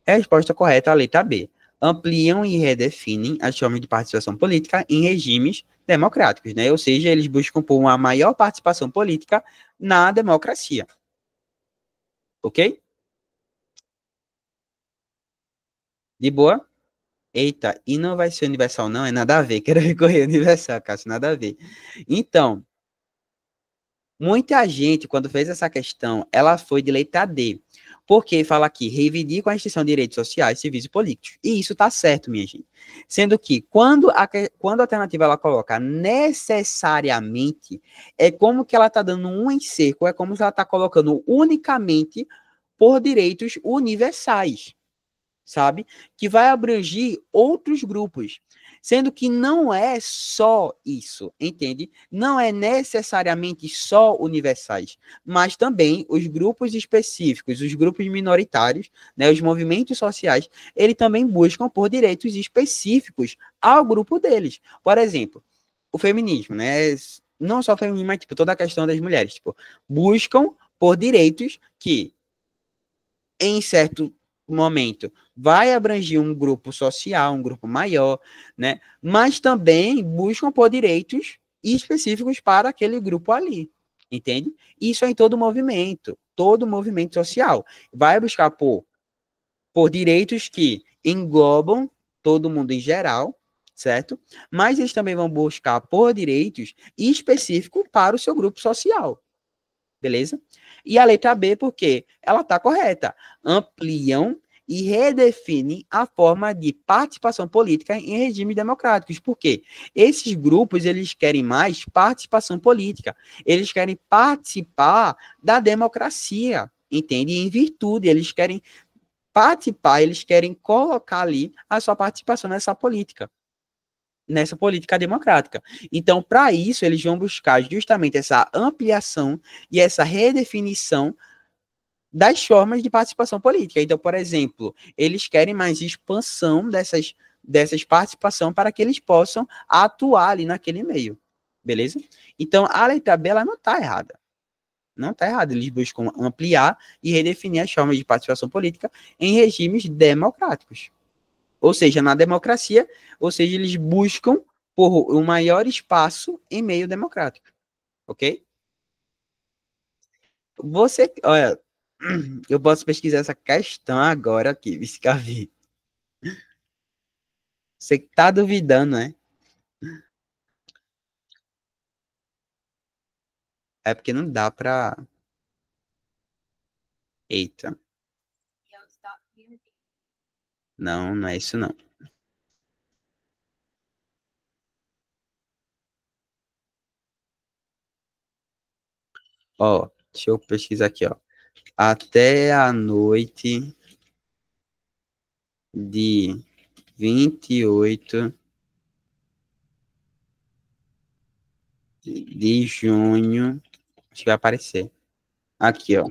Resposta correta, a letra B. Ampliam e redefinem as formas de participação política em regimes democráticos, né? Ou seja, eles buscam por uma maior participação política na democracia. Ok? De boa? Eita, e não vai ser universal, não? É nada a ver. Quero recorrer universal, Cássio, nada a ver. Então, muita gente, quando fez essa questão, ela foi de letra D. Porque fala aqui, reivindica a extinção de direitos sociais, civis e políticos. E isso está certo, minha gente. Sendo que, quando a alternativa ela coloca necessariamente, é como que ela está dando um encerco, é como se ela está colocando unicamente por direitos universais, sabe? Que vai abranger outros grupos. Sendo que não é só isso, entende? Não é necessariamente só universais, mas também os grupos específicos, os grupos minoritários, né, os movimentos sociais, eles também buscam por direitos específicos ao grupo deles. Por exemplo, o feminismo, né? Não só o feminismo, mas tipo, toda a questão das mulheres, tipo, buscam por direitos que em certo momento vai abranger um grupo social, um grupo maior, né? Mas também buscam por direitos específicos para aquele grupo ali, entende? Isso é em todo movimento social vai buscar por direitos que englobam todo mundo em geral, certo? Mas eles também vão buscar por direitos específicos para o seu grupo social, beleza? E a letra B, porque ela está correta. Ampliam e redefinem a forma de participação política em regimes democráticos. Por quê? Esses grupos, eles querem mais participação política. Eles querem participar da democracia, entende? Em virtude, eles querem participar, eles querem colocar ali a sua participação nessa política democrática. Então, para isso, eles vão buscar justamente essa ampliação e essa redefinição das formas de participação política. Então, por exemplo, eles querem mais expansão dessas participação para que eles possam atuar ali naquele meio. Beleza? Então, a letra B ela não está errada. Não está errada. Eles buscam ampliar e redefinir as formas de participação política em regimes democráticos. Ou seja, na democracia, ou seja, eles buscam por um maior espaço em meio democrático, ok? Você, olha, eu posso pesquisar essa questão agora aqui, Viscavi. Você tá duvidando, né? É porque não dá pra. Eita, não, não é isso não. Ó, deixa eu pesquisar aqui, ó. Até a noite de 28 de junho. Acho que vai aparecer. Aqui, ó.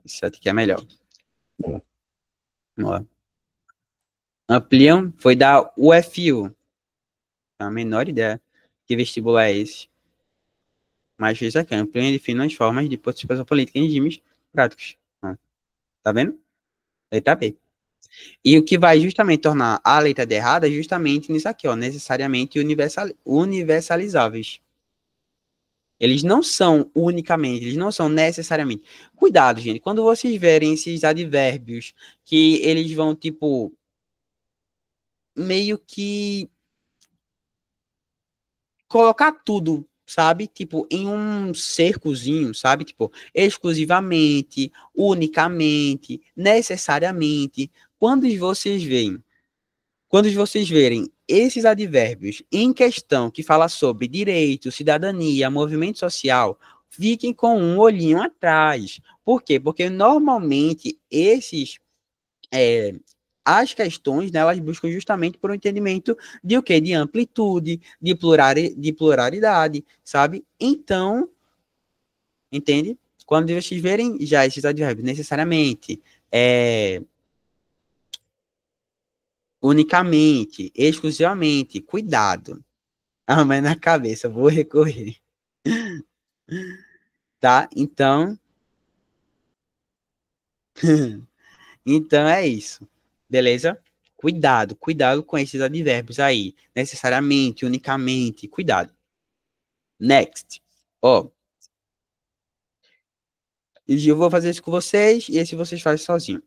Isso aqui é melhor. Ó. Ampliam foi da UFU. A menor ideia que vestibular é esse. Mas isso aqui, ampliam e definem as formas de participação política em regimes práticos. Ó. Tá vendo? Letra B. E o que vai justamente tornar a letra D errada é justamente nisso aqui, ó. Necessariamente universalizáveis. Eles não são unicamente, eles não são necessariamente. Cuidado, gente, quando vocês verem esses advérbios que eles vão, tipo, meio que colocar tudo, sabe? Tipo, em um cercozinho, sabe? Tipo, exclusivamente, unicamente, necessariamente. Quando vocês veem Quando vocês verem esses advérbios em questão que fala sobre direito, cidadania, movimento social, fiquem com um olhinho atrás. Por quê? Porque normalmente é, as questões, né, elas buscam justamente por um entendimento de o quê? De amplitude, de pluralidade, sabe? Então, entende? Quando vocês verem já esses advérbios necessariamente, é, unicamente, exclusivamente, cuidado. Ah, mas na cabeça, vou recorrer. Tá? Então é isso. Beleza? Cuidado com esses advérbios aí. Necessariamente, unicamente, cuidado. Next. Ó, eu vou fazer isso com vocês e esse vocês fazem sozinho.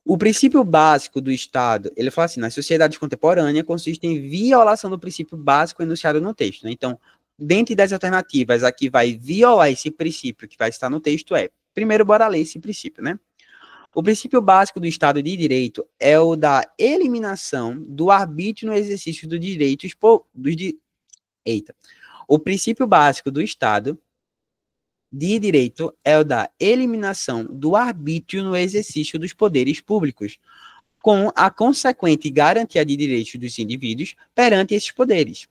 O princípio básico do Estado, ele fala assim, nas sociedades contemporâneas, consiste em violação do princípio básico enunciado no texto. Né? Então, dentre das alternativas, a que vai violar esse princípio que vai estar no texto é, primeiro, bora ler esse princípio, né? O princípio básico do Estado de Direito é o da eliminação do arbítrio no exercício do direito Eita. O princípio básico do Estado de Direito é o da eliminação do arbítrio no exercício dos poderes públicos, com a consequente garantia de direitos dos indivíduos perante esses poderes.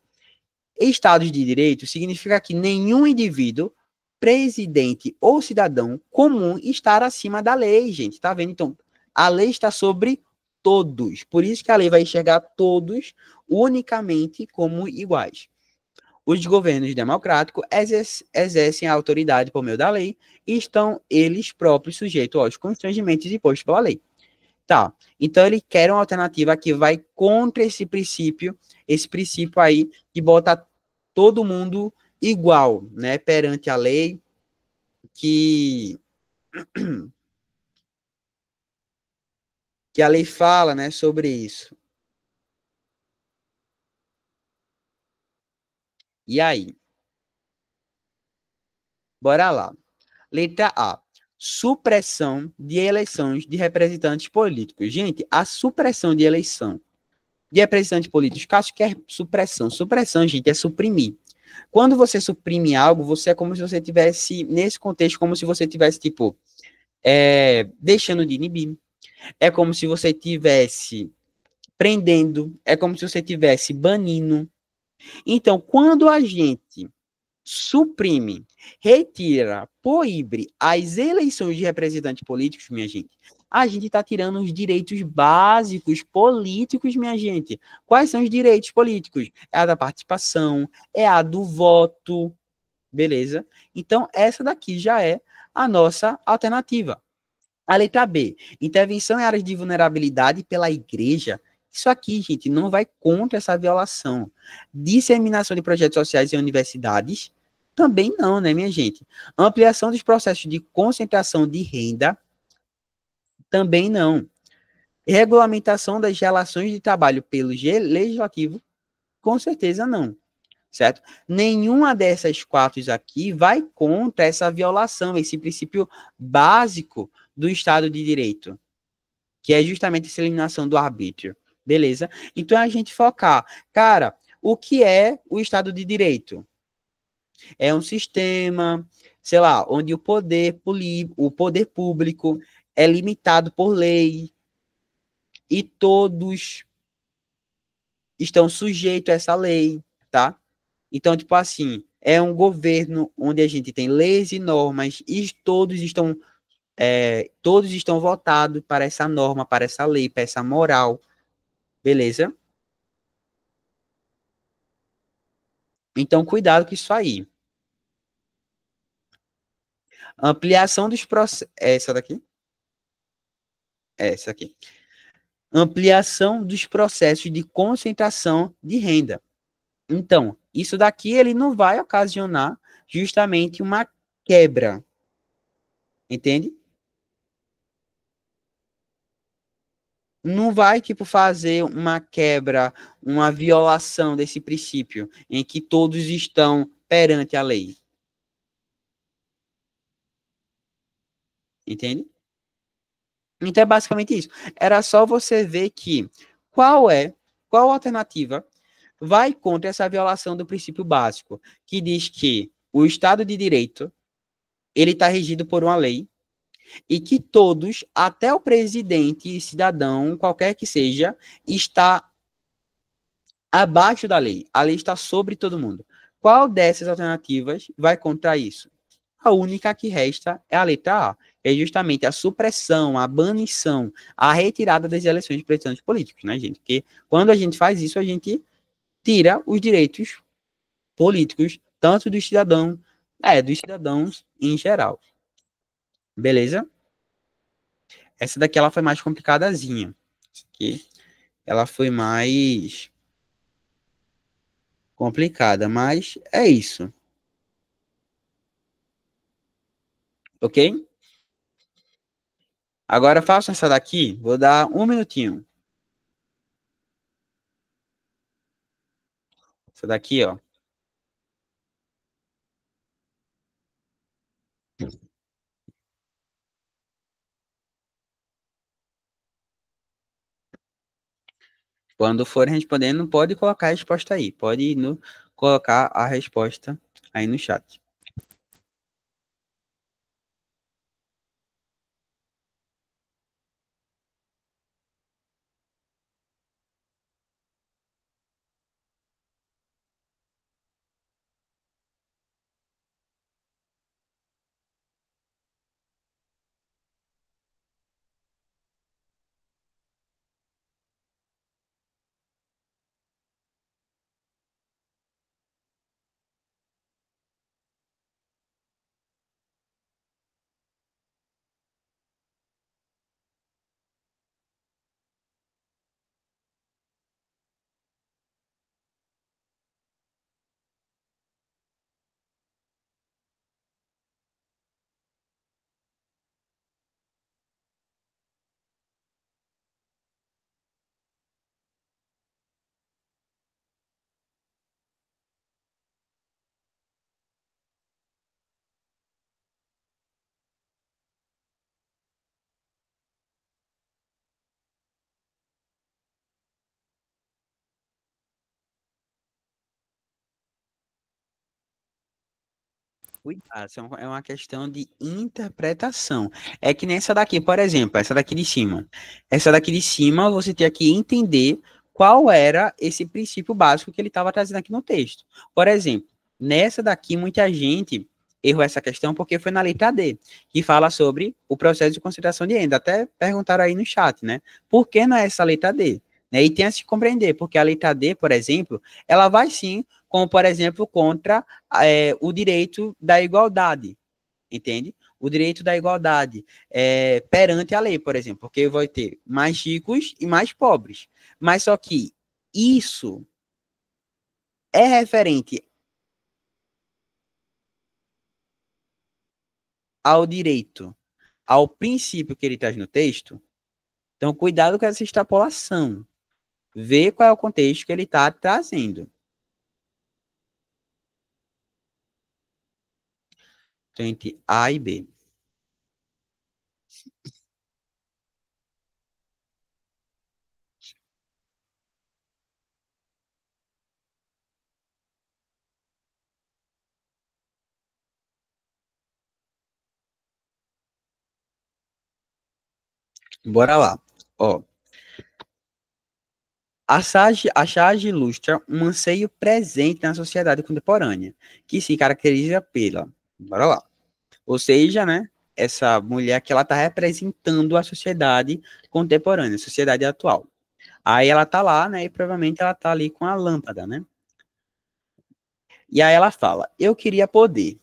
Estados de direito significa que nenhum indivíduo, presidente ou cidadão comum estar acima da lei, gente. Tá vendo? Então, a lei está sobre todos. Por isso que a lei vai enxergar todos unicamente como iguais. Os governos democráticos exercem a autoridade por meio da lei e estão eles próprios sujeitos aos constrangimentos impostos pela lei. Tá. Então ele quer uma alternativa que vai contra esse princípio aí que bota todo mundo igual, né, perante a lei, que que a lei fala, né, sobre isso. E aí? Bora lá. Letra A. Supressão de eleições de representantes políticos. Gente, a supressão de eleição de representantes políticos, caso que é supressão. Supressão, gente, é suprimir. Quando você suprime algo, você é como se você tivesse, nesse contexto, como se você tivesse, tipo, deixando de inibir. É como se você tivesse prendendo. É como se você tivesse banindo. Então, quando a gente suprime, retira, proíbe as eleições de representantes políticos, minha gente, a gente está tirando os direitos básicos políticos, minha gente. Quais são os direitos políticos? É a da participação, é a do voto, beleza? Então, essa daqui já é a nossa alternativa. A letra B, intervenção em áreas de vulnerabilidade pela igreja. Isso aqui, gente, não vai contra essa violação. Disseminação de projetos sociais em universidades, também não, né, minha gente? Ampliação dos processos de concentração de renda, também não. Regulamentação das relações de trabalho pelo legislativo, com certeza não, certo? Nenhuma dessas quatro aqui vai contra essa violação, esse princípio básico do Estado de Direito, que é justamente essa eliminação do arbítrio, beleza? Então, a gente focar, cara, o que é o Estado de Direito? É um sistema, sei lá, onde o poder público é limitado por lei, e todos estão sujeitos a essa lei, tá? Então, tipo assim, é um governo onde a gente tem leis e normas e todos estão votados para essa norma, para essa lei, para essa moral, beleza? Então, cuidado com isso aí. Ampliação dos processos. É essa daqui? É essa aqui. Ampliação dos processos de concentração de renda. Então, isso daqui ele não vai ocasionar justamente uma quebra, entende? Não vai, tipo, fazer uma quebra, uma violação desse princípio em que todos estão perante a lei, entende? Então é basicamente isso. Era só você ver que qual é, qual alternativa vai contra essa violação do princípio básico, que diz que o Estado de Direito ele está regido por uma lei e que todos, até o presidente e cidadão, qualquer que seja, está abaixo da lei. A lei está sobre todo mundo. Qual dessas alternativas vai contra isso? A única que resta é a letra A, é justamente a supressão, a banição, a retirada das eleições de representantes políticos, né, gente? Porque quando a gente faz isso, a gente tira os direitos políticos, tanto dos cidadãos em geral. Beleza? Essa daqui ela foi mais complicadazinha. Essa aqui, ela foi mais complicada, mas é isso, ok? Agora faço essa daqui, vou dar um minutinho. Essa daqui, ó. Quando for respondendo, pode colocar a resposta aí. Pode colocar a resposta aí no chat. Cuidado, isso é uma questão de interpretação. É que nessa daqui, por exemplo, essa daqui de cima. Essa daqui de cima, você tinha que entender qual era esse princípio básico que ele estava trazendo aqui no texto. Por exemplo, nessa daqui, muita gente errou essa questão porque foi na letra D, que fala sobre o processo de concentração de renda. Até perguntaram aí no chat, né? Por que não é essa letra D? Né? E tem a se compreender, porque a letra D, por exemplo, ela vai sim, como por exemplo, contra o direito da igualdade, entende? O direito da igualdade perante a lei, por exemplo, porque vai ter mais ricos e mais pobres. Mas só que isso é referente ao direito, ao princípio que ele traz no texto. Então, cuidado com essa extrapolação. Vê qual é o contexto que ele está trazendo. Então, entre A e B. Bora lá. Ó, A charge ilustra um anseio presente na sociedade contemporânea, que se caracteriza pela, bora lá, ou seja, né, essa mulher que ela está representando a sociedade contemporânea, a sociedade atual. Aí ela tá lá, né, e provavelmente ela tá ali com a lâmpada, né? E aí ela fala, eu queria poder.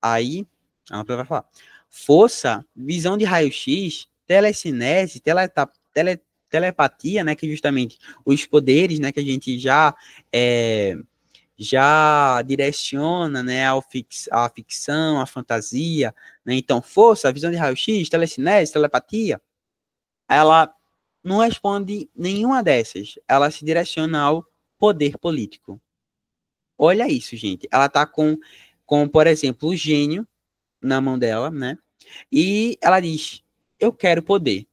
Aí a lâmpada vai falar, força, visão de raio-x, telecinese, telepatia, né, que é justamente os poderes, né, que a gente já direciona, né, a ficção, a fantasia, né? Então, força, visão de raio-x, telecinese, telepatia, ela não responde nenhuma dessas. Ela se direciona ao poder político. Olha isso, gente. Ela tá com, por exemplo, o gênio na mão dela, né? E ela diz: eu quero poder.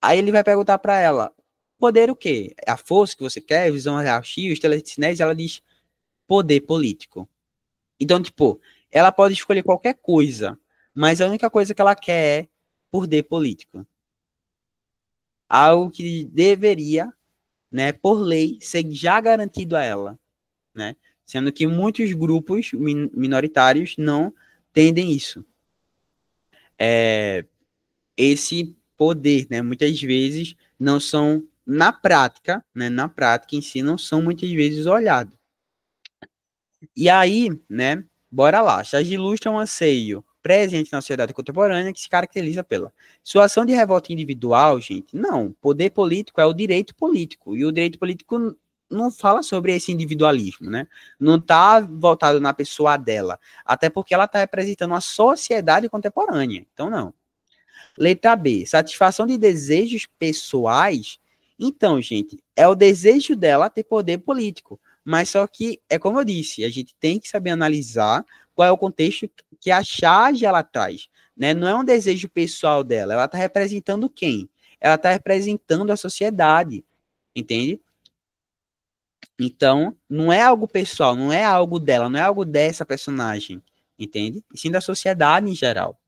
Aí ele vai perguntar para ela: poder o quê? É a força que você quer? Visão real X, telecinese? Ela diz: poder político. Então, tipo, ela pode escolher qualquer coisa, mas a única coisa que ela quer é poder político. Algo que deveria, né, por lei, ser já garantido a ela, né? Sendo que muitos grupos minoritários não tendem isso. Esse poder, né, muitas vezes não são na prática, né, na prática em si não são muitas vezes olhados. E aí, né, bora lá. Chás de ilustra um anseio presente na sociedade contemporânea que se caracteriza pela sua ação de revolta individual, gente. Não, poder político é o direito político. E o direito político não fala sobre esse individualismo, né? Não está voltado na pessoa dela. Até porque ela está representando uma sociedade contemporânea. Então, não. Letra B, satisfação de desejos pessoais. Então, gente, é o desejo dela ter poder político. Mas só que, é como eu disse, a gente tem que saber analisar qual é o contexto que a charge ela traz. Né? Não é um desejo pessoal dela, ela está representando quem? Ela está representando a sociedade, entende? Então, não é algo pessoal, não é algo dela, não é algo dessa personagem, entende? E sim da sociedade em geral.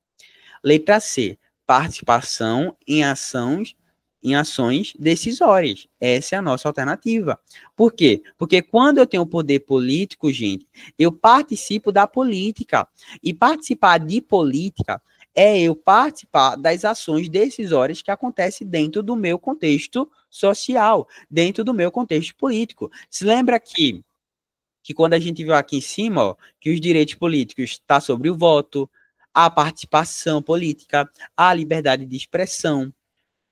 Letra C, participação em ações decisórias. Essa é a nossa alternativa. Por quê? Porque quando eu tenho poder político, gente, eu participo da política. E participar de política é eu participar das ações decisórias que acontecem dentro do meu contexto social, dentro do meu contexto político. Se lembra que quando a gente viu aqui em cima, ó, que os direitos políticos estão sobre o voto, a participação política, a liberdade de expressão,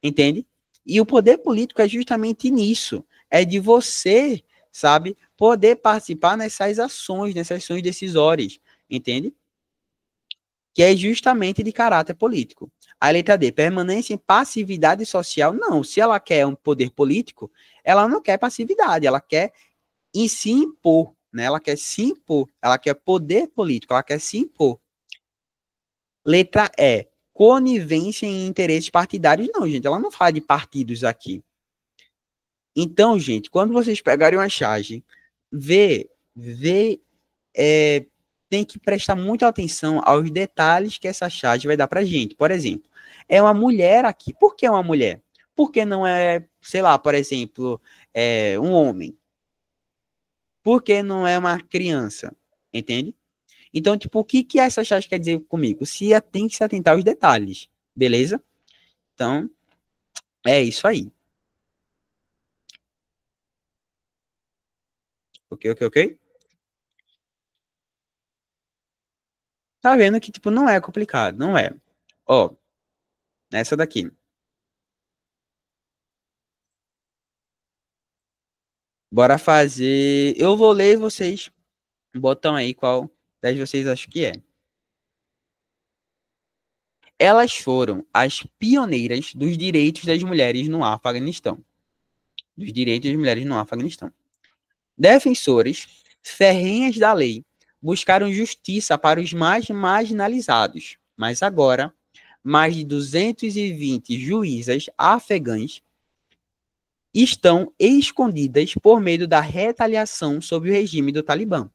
entende? E o poder político é justamente nisso, é de você, sabe, poder participar nessas ações decisórias, entende? Que é justamente de caráter político. A letra D, permanência em passividade social, não. Se ela quer um poder político, ela não quer passividade, ela quer em se impor, né? Ela quer se impor, ela quer poder político, ela quer se impor. Letra E, conivência em interesses partidários. Não, gente, ela não fala de partidos aqui. Então, gente, quando vocês pegarem uma charge, vê, tem que prestar muita atenção aos detalhes que essa charge vai dar pra gente. Por exemplo, é uma mulher aqui. Por que uma mulher? Por que não é, sei lá, por exemplo, um homem? Por que não é uma criança? Entende? Então, tipo, o que essa charge quer dizer comigo? Tem que se atentar aos detalhes, beleza? Então, é isso aí. Ok, ok, ok? Tá vendo que, tipo, não é complicado, não é. Ó, essa daqui. Bora fazer. Eu vou ler e vocês botam aí qual das vocês acham que é. Elas foram as pioneiras dos direitos das mulheres no Afeganistão. Dos direitos das mulheres no Afeganistão. Defensores ferrenhas da lei buscaram justiça para os mais marginalizados, mas agora, mais de 220 juízas afegãs estão escondidas por medo da retaliação sob o regime do Talibã.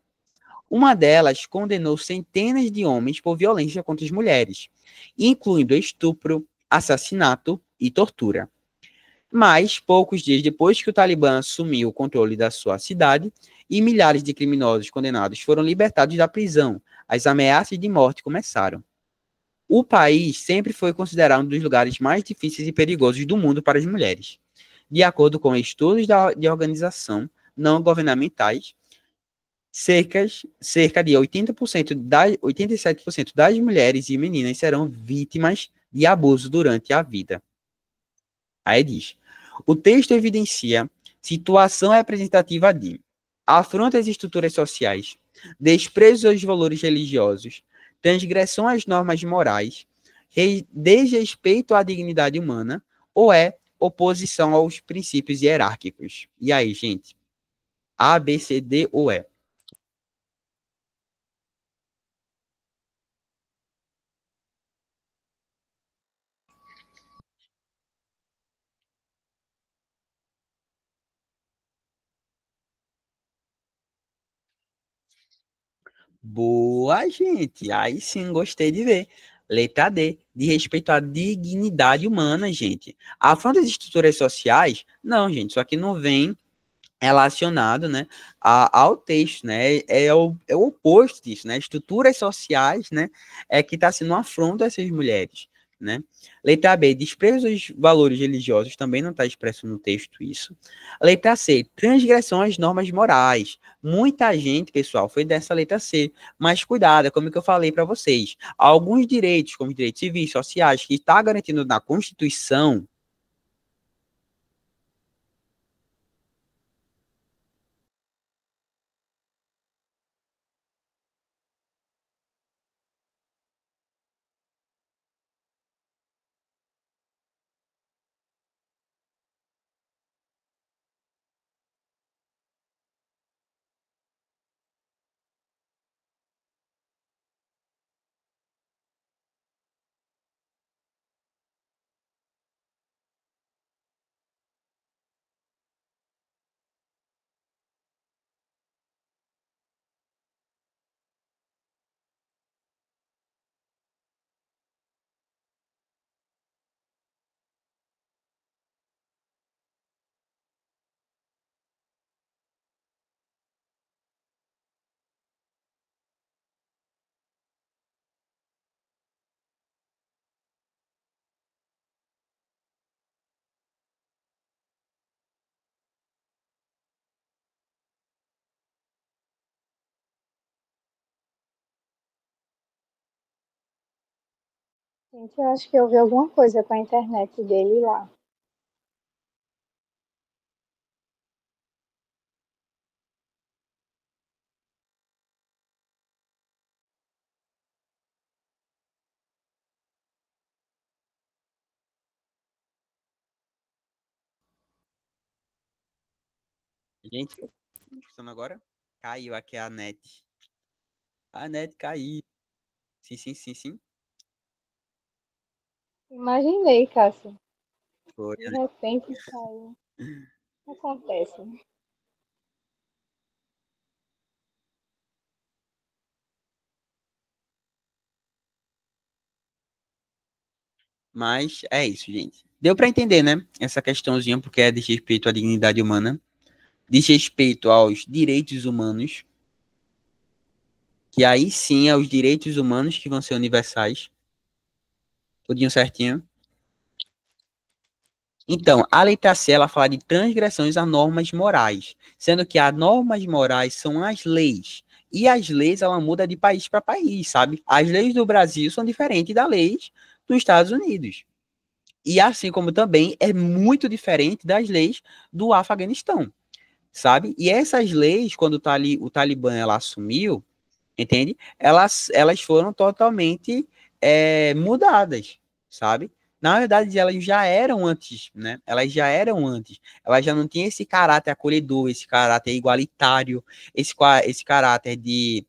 Uma delas condenou centenas de homens por violência contra as mulheres, incluindo estupro, assassinato e tortura. Mas, poucos dias depois que o Talibã assumiu o controle da sua cidade e milhares de criminosos condenados foram libertados da prisão, as ameaças de morte começaram. O país sempre foi considerado um dos lugares mais difíceis e perigosos do mundo para as mulheres. De acordo com estudos de organização não governamentais, cerca de 87% das mulheres e meninas serão vítimas de abuso durante a vida. Aí diz: o texto evidencia situação representativa de afronta às estruturas sociais, desprezo aos valores religiosos, transgressão às normas morais, desrespeito à dignidade humana ou é oposição aos princípios hierárquicos. E aí, gente? A, B, C, D ou E? Boa, gente. Aí sim, gostei de ver. Letra D, de respeito à dignidade humana, gente. Afronta as estruturas sociais? Não, gente, isso aqui não vem relacionado, né, ao texto, né, é o oposto disso, né, estruturas sociais, né, é que está sendo uma afronta a essas mulheres, né. Letra B, desprezo aos valores religiosos, também não está expresso no texto isso. Letra C, transgressão às normas morais. Muita gente, pessoal, foi dessa letra C, mas cuidado, é como que eu falei para vocês, alguns direitos, como direitos civis, sociais, que está garantido na Constituição. Gente, eu acho que eu vi alguma coisa com a internet dele lá. Gente, funcionando agora? Caiu aqui a net. A net caiu. Sim, sim, sim, sim. Imaginei, Cássio. Foi, De né? repente saiu. Acontece. Mas é isso, gente. Deu para entender, né? Essa questãozinha, porque é desrespeito à dignidade humana, desrespeito aos direitos humanos, que aí sim é os direitos humanos que vão ser universais. Tudinho certinho. Então, a letra C, ela fala de transgressões a normas morais, sendo que as normas morais são as leis. E as leis, ela muda de país para país, sabe? As leis do Brasil são diferentes das leis dos Estados Unidos. E assim como também é muito diferente das leis do Afeganistão, sabe? E essas leis, quando o Talibã ela assumiu, entende? Elas foram totalmente mudadas, sabe? Na verdade, elas já eram antes, né? Elas já eram antes. Elas já não tinham esse caráter acolhedor, esse caráter igualitário, esse caráter de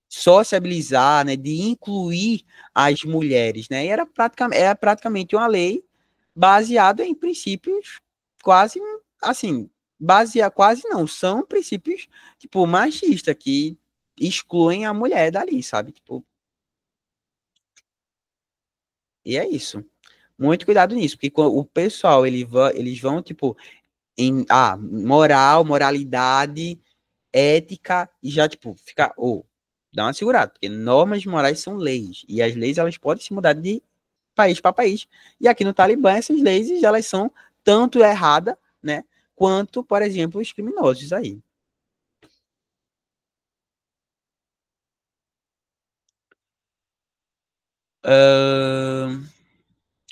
sociabilizar, né? De incluir as mulheres, né? E era praticamente uma lei baseada em princípios quase, assim, quase não, são princípios, tipo, machistas, que excluem a mulher dali, sabe? Tipo, e é isso. Muito cuidado nisso, porque o pessoal, eles vão, tipo, em moral, moralidade, ética, e já, tipo, fica, dá uma segurada, porque normas morais são leis, e as leis, elas podem se mudar de país para país. E aqui no Talibã, essas leis, elas são tanto erradas, né, quanto, por exemplo, os criminosos aí.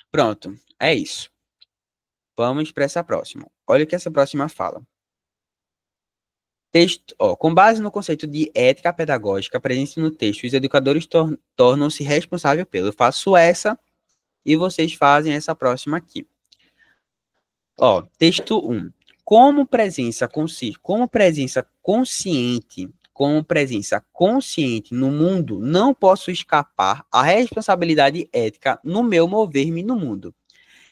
Pronto, é isso. Vamos para essa próxima. Olha o que essa próxima fala. Texto, com base no conceito de ética pedagógica presente no texto, os educadores tornam-se responsáveis pelo. Eu faço essa e vocês fazem essa próxima aqui. Texto 1. Como presença consciente no mundo, não posso escapar à responsabilidade ética no meu mover-me no mundo.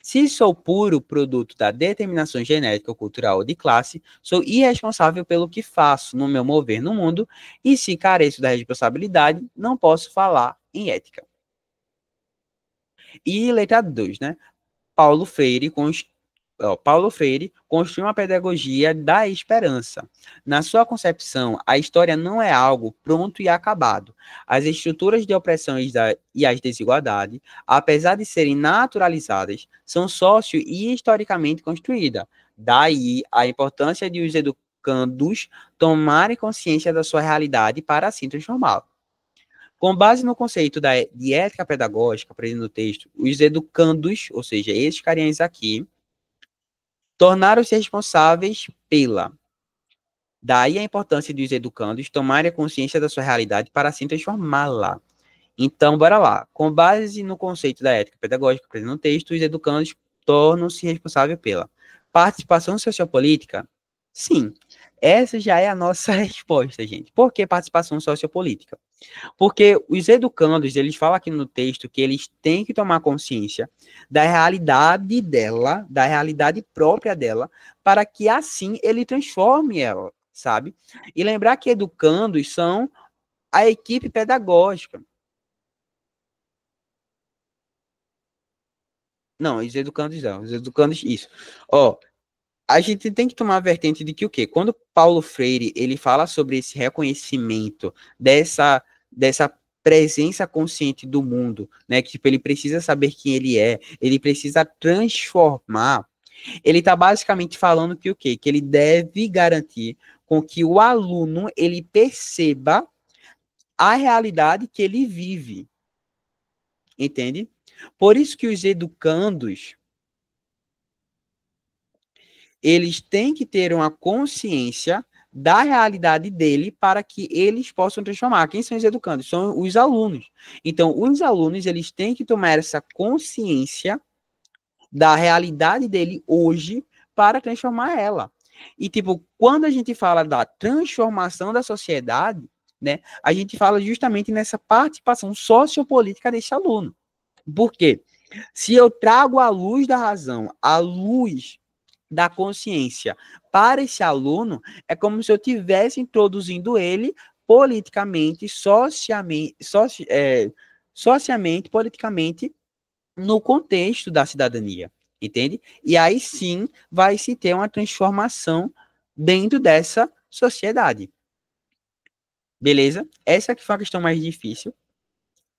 Se sou puro produto da determinação genética, cultural ou de classe, sou irresponsável pelo que faço no meu mover no mundo, e se careço da responsabilidade, não posso falar em ética. E letra 2, né? Paulo Freire, Paulo Freire construiu uma pedagogia da esperança. Na sua concepção, a história não é algo pronto e acabado. As estruturas de opressão e as desigualdades, apesar de serem naturalizadas, são sócio e historicamente construídas. Daí a importância de os educandos tomarem consciência da sua realidade para assim transformá-la. Com base no conceito de ética pedagógica, aprendendo no texto, os educandos, ou seja, esses carinhas aqui, tornaram-se responsáveis pela. Daí a importância dos educandos tomarem consciência da sua realidade para assim transformá-la. Então, bora lá. Com base no conceito da ética pedagógica presente no texto, os educandos tornam-se responsáveis pela participação sociopolítica? Sim. Essa já é a nossa resposta, gente. Por que participação sociopolítica? Porque os educandos, eles falam aqui no texto que eles têm que tomar consciência da realidade dela, da realidade própria dela, para que assim ele transforme ela, sabe? E lembrar que educandos são a equipe pedagógica. Não, os educandos não, os educandos, isso. A gente tem que tomar a vertente de que o quê? Quando Paulo Freire, ele fala sobre esse reconhecimento dessa presença consciente do mundo, né, que tipo, ele precisa saber quem ele precisa transformar, ele está basicamente falando que o quê? Que ele deve garantir com que o aluno, ele perceba a realidade que ele vive, entende? Por isso que os educandos, eles têm que ter uma consciência da realidade dele para que eles possam transformar. Quem são os educandos? São os alunos. Então, os alunos, eles têm que tomar essa consciência da realidade dele hoje para transformar ela. E, tipo, quando a gente fala da transformação da sociedade, né, a gente fala justamente nessa participação sociopolítica desse aluno. Por quê? Se eu trago a luz da razão, a luz da consciência para esse aluno, é como se eu estivesse introduzindo ele politicamente, sociamente, politicamente, no contexto da cidadania, entende? E aí sim vai se ter uma transformação dentro dessa sociedade. Beleza? Essa que foi a questão mais difícil,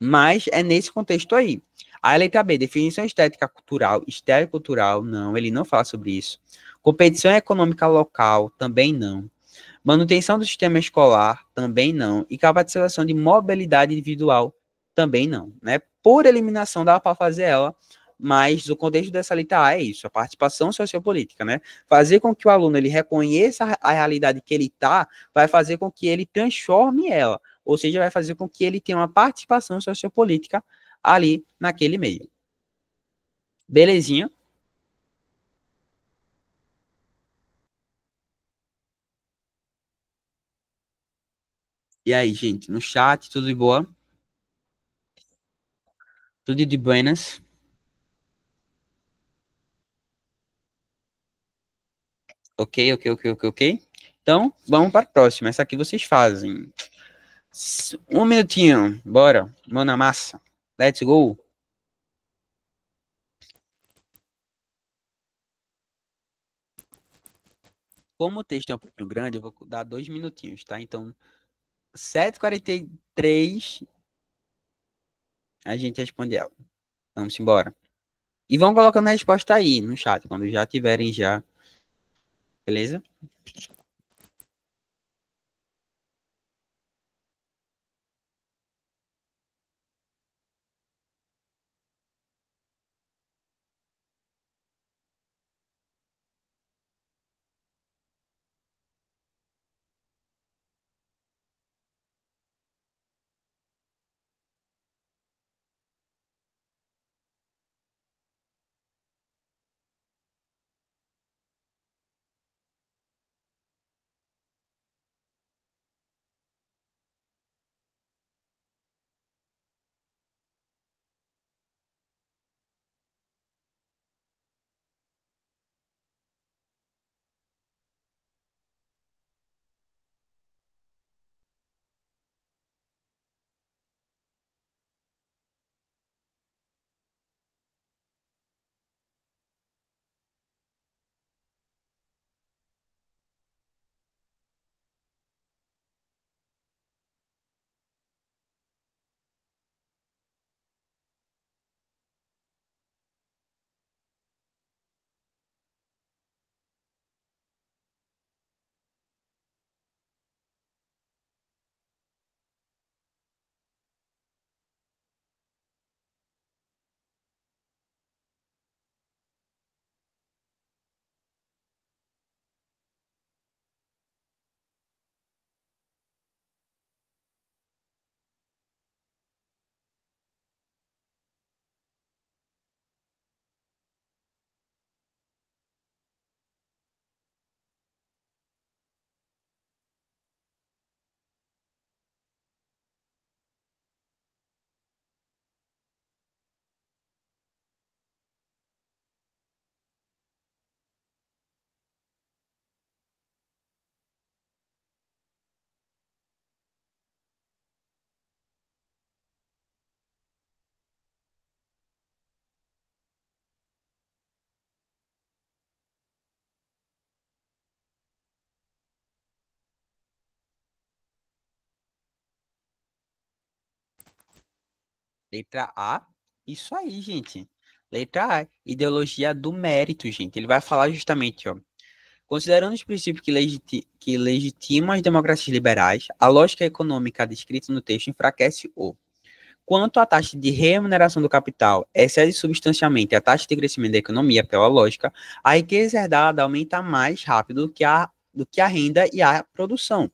mas é nesse contexto aí. A letra B, definição estética cultural, cultural, não, ele não fala sobre isso. Competição econômica local, também não. Manutenção do sistema escolar, também não. E capacitação de mobilidade individual, também não. Né? Por eliminação, dá para fazer ela, mas o contexto dessa letra A é isso, a participação sociopolítica, né? Fazer com que o aluno ele reconheça a realidade que ele está, vai fazer com que ele transforme ela, ou seja, vai fazer com que ele tenha uma participação sociopolítica ali naquele meio. Belezinha? E aí, gente, no chat, tudo de boa? Tudo de buenas? Ok, ok, ok, ok, ok. Então, vamos para a próxima. Essa aqui vocês fazem. Um minutinho, bora. Mão na massa. Let's go. Como o texto é um pouquinho grande, eu vou dar 2 minutinhos, tá? Então, 7h43, a gente responde ela. Vamos embora. E vão colocando a resposta aí no chat, quando já tiverem já. Beleza? Letra A. Isso aí, gente. Letra A. Ideologia do mérito, gente. Ele vai falar justamente, ó. Considerando os princípios que legitimam as democracias liberais, a lógica econômica descrita no texto enfraquece o. Quanto à taxa de remuneração do capital excede substancialmente a taxa de crescimento da economia, pela lógica, a riqueza herdada aumenta mais rápido do que a renda e a produção.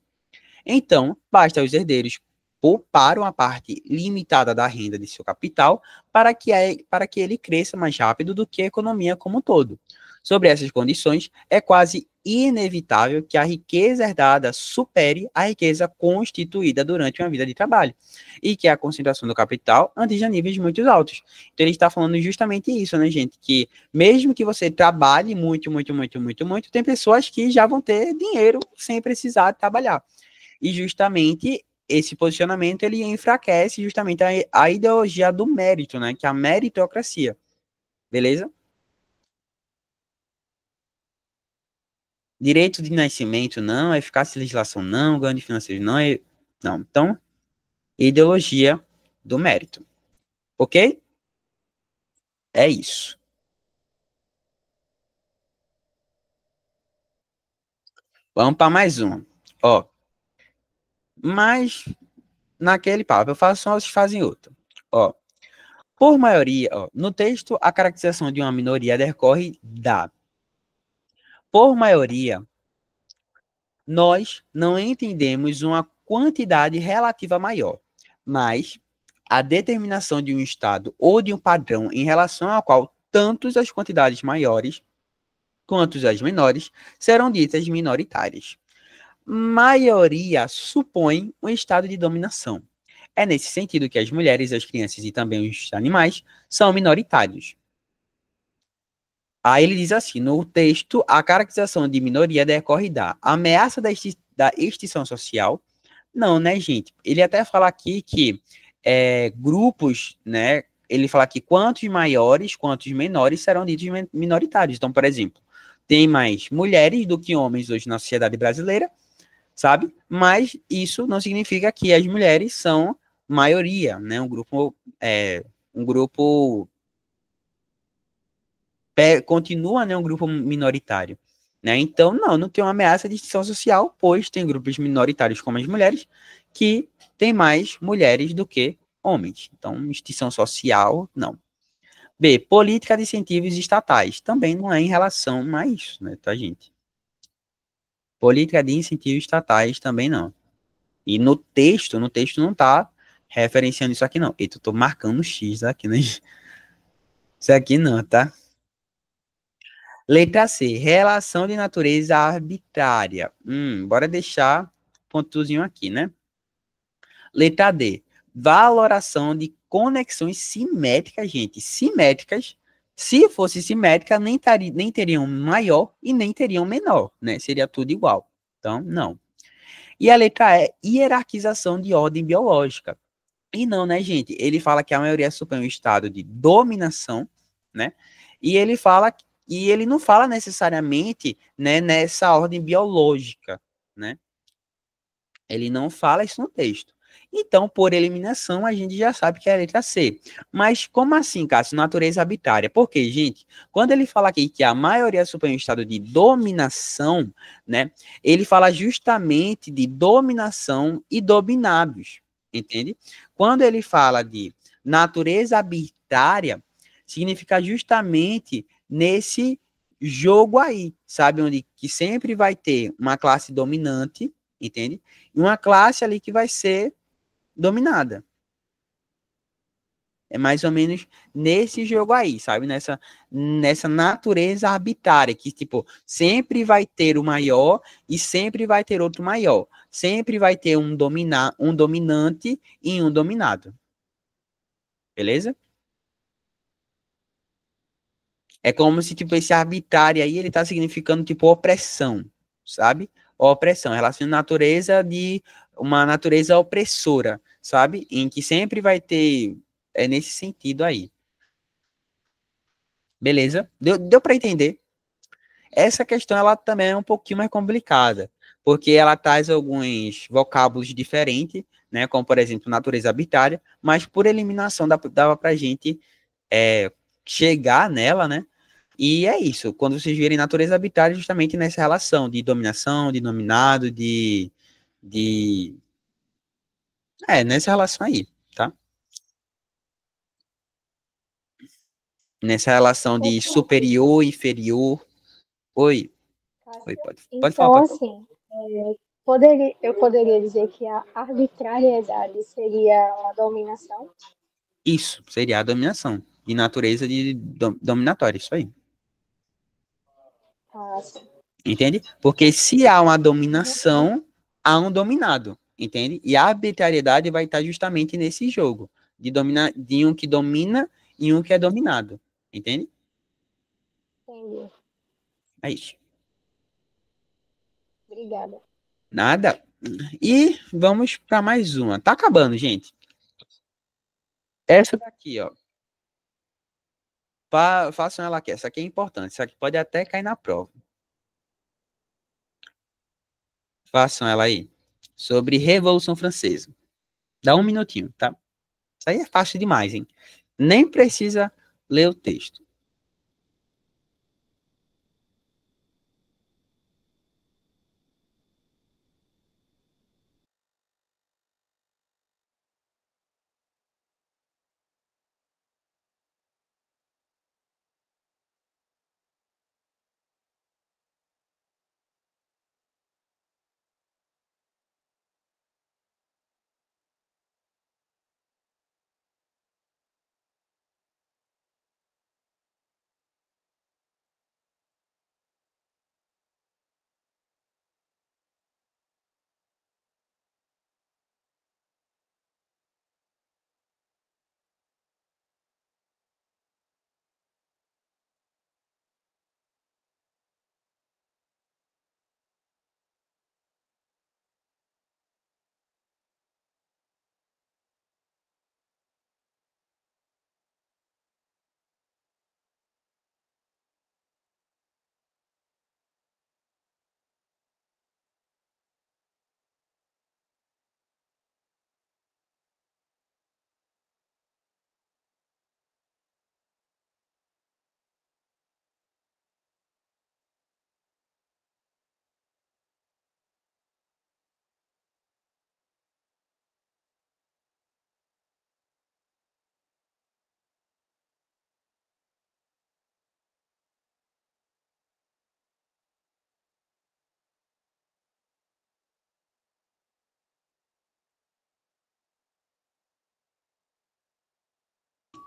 Então, basta os herdeiros poupar uma parte limitada da renda de seu capital para que ele cresça mais rápido do que a economia como um todo. Sobre essas condições, é quase inevitável que a riqueza herdada supere a riqueza constituída durante uma vida de trabalho e que a concentração do capital atinja níveis muito altos. Então, ele está falando justamente isso, né, gente? Que mesmo que você trabalhe muito, muito, muito, muito, muito, tem pessoas que já vão ter dinheiro sem precisar trabalhar. E justamente esse posicionamento ele enfraquece justamente a ideologia do mérito, né? Que é a meritocracia. Beleza? Direito de nascimento não, eficácia de legislação não, ganho de financeiro não, não. Então, ideologia do mérito. Ok? É isso. Vamos para mais uma. Ó, mas naquele papo, eu faço uma, vocês fazem outra. Ó, por maioria, ó, no texto, a caracterização de uma minoria decorre da, por maioria, nós não entendemos uma quantidade relativa maior, mas a determinação de um estado ou de um padrão em relação ao qual tanto as quantidades maiores quanto as menores serão ditas minoritárias. Maioria supõe um estado de dominação. É nesse sentido que as mulheres, as crianças e também os animais são minoritários. Aí ele diz assim, no texto, a caracterização de minoria decorre da ameaça da extinção social. Não, né, gente? Ele até fala aqui que grupos, né? Ele fala que quantos maiores, quantos menores serão ditos minoritários. Então, por exemplo, tem mais mulheres do que homens hoje na sociedade brasileira, sabe? Mas isso não significa que as mulheres são maioria, né? Um grupo continua, né, um grupo minoritário, né? Então, não tem uma ameaça de extinção social, pois tem grupos minoritários como as mulheres que tem mais mulheres do que homens. Então, extinção social, não. B, política de incentivos estatais. Também não é em relação a isso, né, tá, gente? Política de incentivos estatais também não. E no texto não tá referenciando isso aqui, não. Eita, eu tô marcando X aqui, né? Isso aqui não, tá? Letra C, relação de natureza arbitrária. Bora deixar pontozinho aqui, né? Letra D, valoração de conexões simétricas, gente. Simétricas. Se fosse simétrica, nem teriam maior e nem teriam menor, né? Seria tudo igual. Então, não. E a letra E, hierarquização de ordem biológica. E não, né, gente? Ele fala que a maioria supõe um estado de dominação, né? E ele não fala necessariamente, né, nessa ordem biológica, né? Ele não fala isso no texto. Então, por eliminação, a gente já sabe que é a letra C. Mas como assim, Cássio? Natureza arbitrária. Porque, gente, quando ele fala aqui que a maioria supõe um estado de dominação, né? Ele fala justamente de dominação e dominados, entende? Quando ele fala de natureza arbitrária, significa justamente nesse jogo aí, sabe? Onde que sempre vai ter uma classe dominante, entende? E uma classe ali que vai ser dominada. É mais ou menos nesse jogo aí, sabe? Nessa natureza arbitrária, que, tipo, sempre vai ter o maior e sempre vai ter outro maior. Sempre vai ter um dominante e um dominado. Beleza? É como se, tipo, esse arbitrário aí, ele tá significando, tipo, opressão, sabe? Opressão, relação de natureza de uma natureza opressora, sabe? Em que sempre vai ter, é nesse sentido aí. Beleza? Deu para entender? Essa questão, ela também é um pouquinho mais complicada, porque ela traz alguns vocábulos diferentes, né? Como, por exemplo, natureza arbitrária, mas por eliminação dava pra gente é, chegar nela, né? E é isso. Quando vocês virem natureza arbitrária, justamente nessa relação de dominação, de dominado, de... nessa relação aí, tá? Nessa relação de superior, inferior. Oi, oi, pode falar, Então, pode falar. assim, eu poderia dizer que a arbitrariedade seria uma dominação. Isso, seria a dominação. De natureza de dominatória, isso aí. Ah, sim. Entende? Porque se há uma dominação, há um dominado. Entende? E a arbitrariedade vai estar justamente nesse jogo. De um que domina e um que é dominado. Entende? Entendi. É isso. Obrigada. Nada. E vamos para mais uma. Tá acabando, gente. Essa daqui, ó. Façam ela aqui. Essa aqui é importante. Essa aqui pode até cair na prova. Façam ela aí. Sobre Revolução Francesa. Dá um minutinho, tá? Isso aí é fácil demais, hein? Nem precisa ler o texto.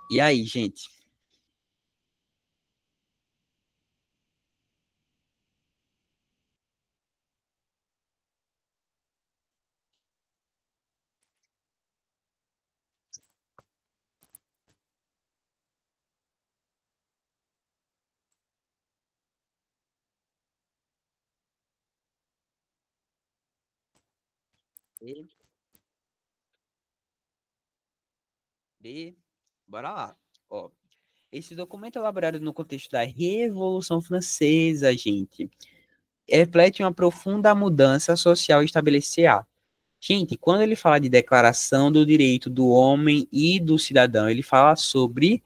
E aí, gente? B, B, bora lá. Ó, esse documento elaborado no contexto da Revolução Francesa, gente, reflete uma profunda mudança social estabelecer. Gente, quando ele fala de declaração do direito do homem e do cidadão, ele fala sobre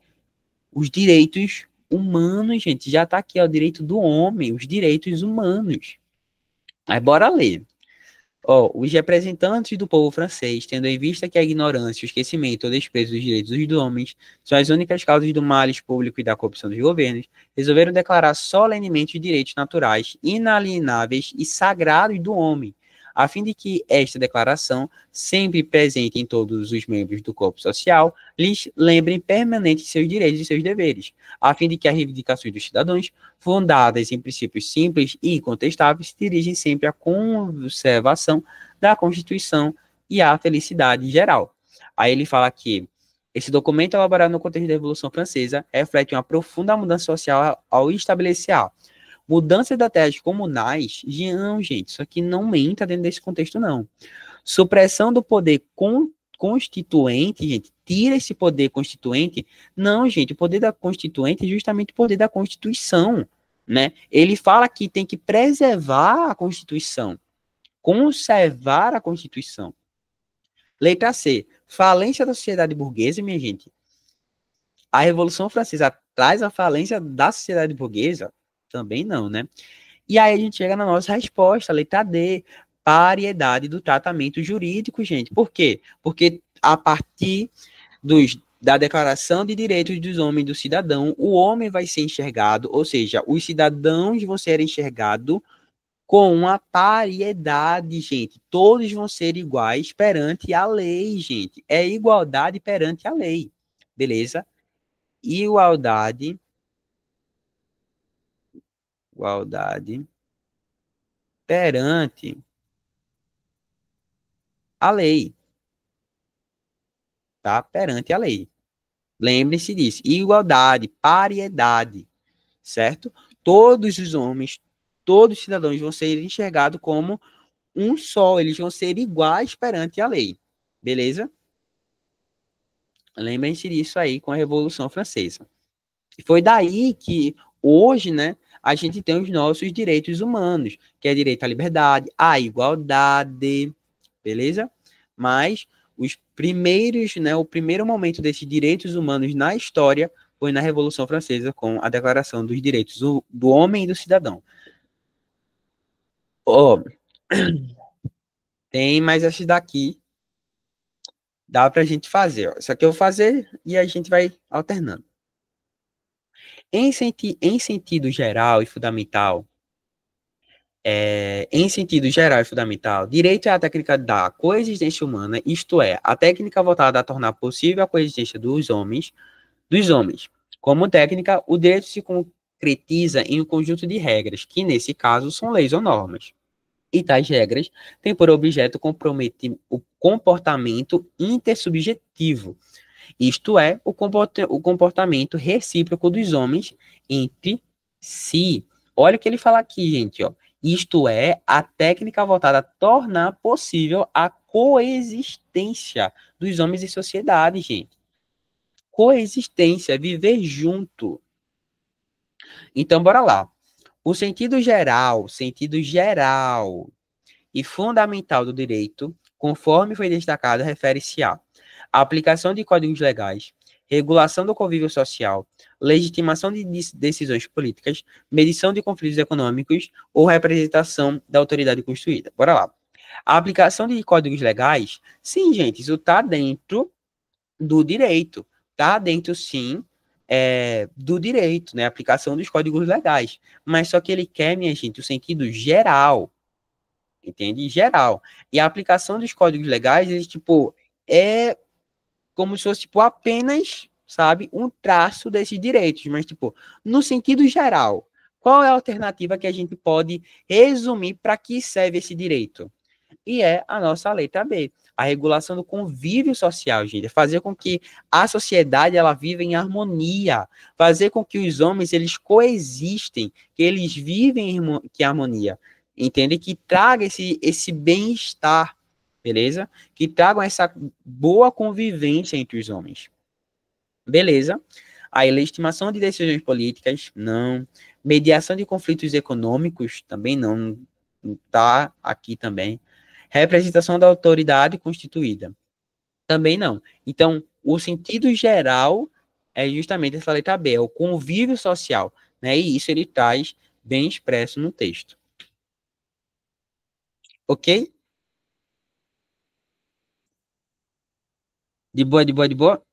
os direitos humanos, gente. Já tá aqui, ó, o direito do homem, os direitos humanos. Mas bora ler. Ó, os representantes do povo francês, tendo em vista que a ignorância, o esquecimento ou desprezo dos direitos dos homens são as únicas causas do males público e da corrupção dos governos, resolveram declarar solenemente os direitos naturais, inalienáveis e sagrados do homem, a fim de que esta declaração, sempre presente em todos os membros do corpo social, lhes lembrem permanentes seus direitos e seus deveres, a fim de que as reivindicações dos cidadãos fundadas em princípios simples e incontestáveis, se dirigem sempre à conservação da Constituição e à felicidade geral. Aí ele fala que esse documento elaborado no contexto da Revolução Francesa reflete uma profunda mudança social ao estabelecer mudança das terras comunais. Não, gente, isso aqui não entra dentro desse contexto, não. Supressão do poder constituinte, gente, tira esse poder constituinte. Não, gente, o poder da constituinte é justamente o poder da Constituição, né? Ele fala que tem que preservar a Constituição, conservar a Constituição. Letra C, falência da sociedade burguesa, minha gente. A Revolução Francesa traz a falência da sociedade burguesa? Também não, né? E aí a gente chega na nossa resposta, letra D, paridade do tratamento jurídico, gente. Por quê? Porque a partir da Declaração de Direitos dos Homens e do Cidadão, o homem vai ser enxergado, ou seja, os cidadãos vão ser enxergados com uma paridade, gente. Todos vão ser iguais perante a lei, gente. É igualdade perante a lei. Beleza? Igualdade, igualdade perante a lei, tá? Perante a lei. Lembre-se disso. Igualdade, paridade, certo? Todos os homens, todos os cidadãos vão ser enxergados como um só, eles vão ser iguais perante a lei. Beleza? Lembrem-se disso aí com a Revolução Francesa. E foi daí que hoje, né, a gente tem os nossos direitos humanos, que é direito à liberdade, à igualdade, beleza? Mas os primeiros, né, o primeiro momento desses direitos humanos na história foi na Revolução Francesa, com a Declaração dos Direitos do Homem e do Cidadão. Oh, tem mais esses daqui, dá pra gente fazer. Ó. Isso aqui eu vou fazer e a gente vai alternando. Em sentido geral e fundamental, direito é a técnica da coexistência humana, isto é, a técnica voltada a tornar possível a coexistência dos homens. Como técnica, o direito se concretiza em um conjunto de regras, que nesse caso são leis ou normas. E tais regras têm por objeto comprometer o comportamento intersubjetivo, isto é, o comportamento recíproco dos homens entre si. Olha o que ele fala aqui, gente, ó. Isto é, a técnica voltada a tornar possível a coexistência dos homens em sociedade, gente. Coexistência, viver junto. Então, bora lá. O sentido geral e fundamental do direito, conforme foi destacado, refere-se a aplicação de códigos legais, regulação do convívio social, legitimação de decisões políticas, medição de conflitos econômicos ou representação da autoridade constituída. Bora lá. A aplicação de códigos legais, sim, gente, isso está dentro do direito, está dentro, sim, do direito, né? A aplicação dos códigos legais. Mas só que ele quer, minha gente, o sentido geral, entende? Geral. E a aplicação dos códigos legais, eles, tipo, é como se fosse, tipo, apenas sabe, um traço desses direitos, mas, tipo, no sentido geral, qual é a alternativa que a gente pode resumir para que serve esse direito? E é a nossa letra B, a regulação do convívio social, gente, é fazer com que a sociedade ela viva em harmonia, fazer com que os homens eles coexistem, que eles vivem em harmonia, entende? Que traga esse bem-estar, beleza? Que tragam essa boa convivência entre os homens. Beleza. Aí, legitimação de decisões políticas, não. Mediação de conflitos econômicos, também não. Não tá aqui também. Representação da autoridade constituída, também não. Então, o sentido geral é justamente essa letra B, é o convívio social, né? E isso ele traz bem expresso no texto. Ok? De boa, de boa, de boa?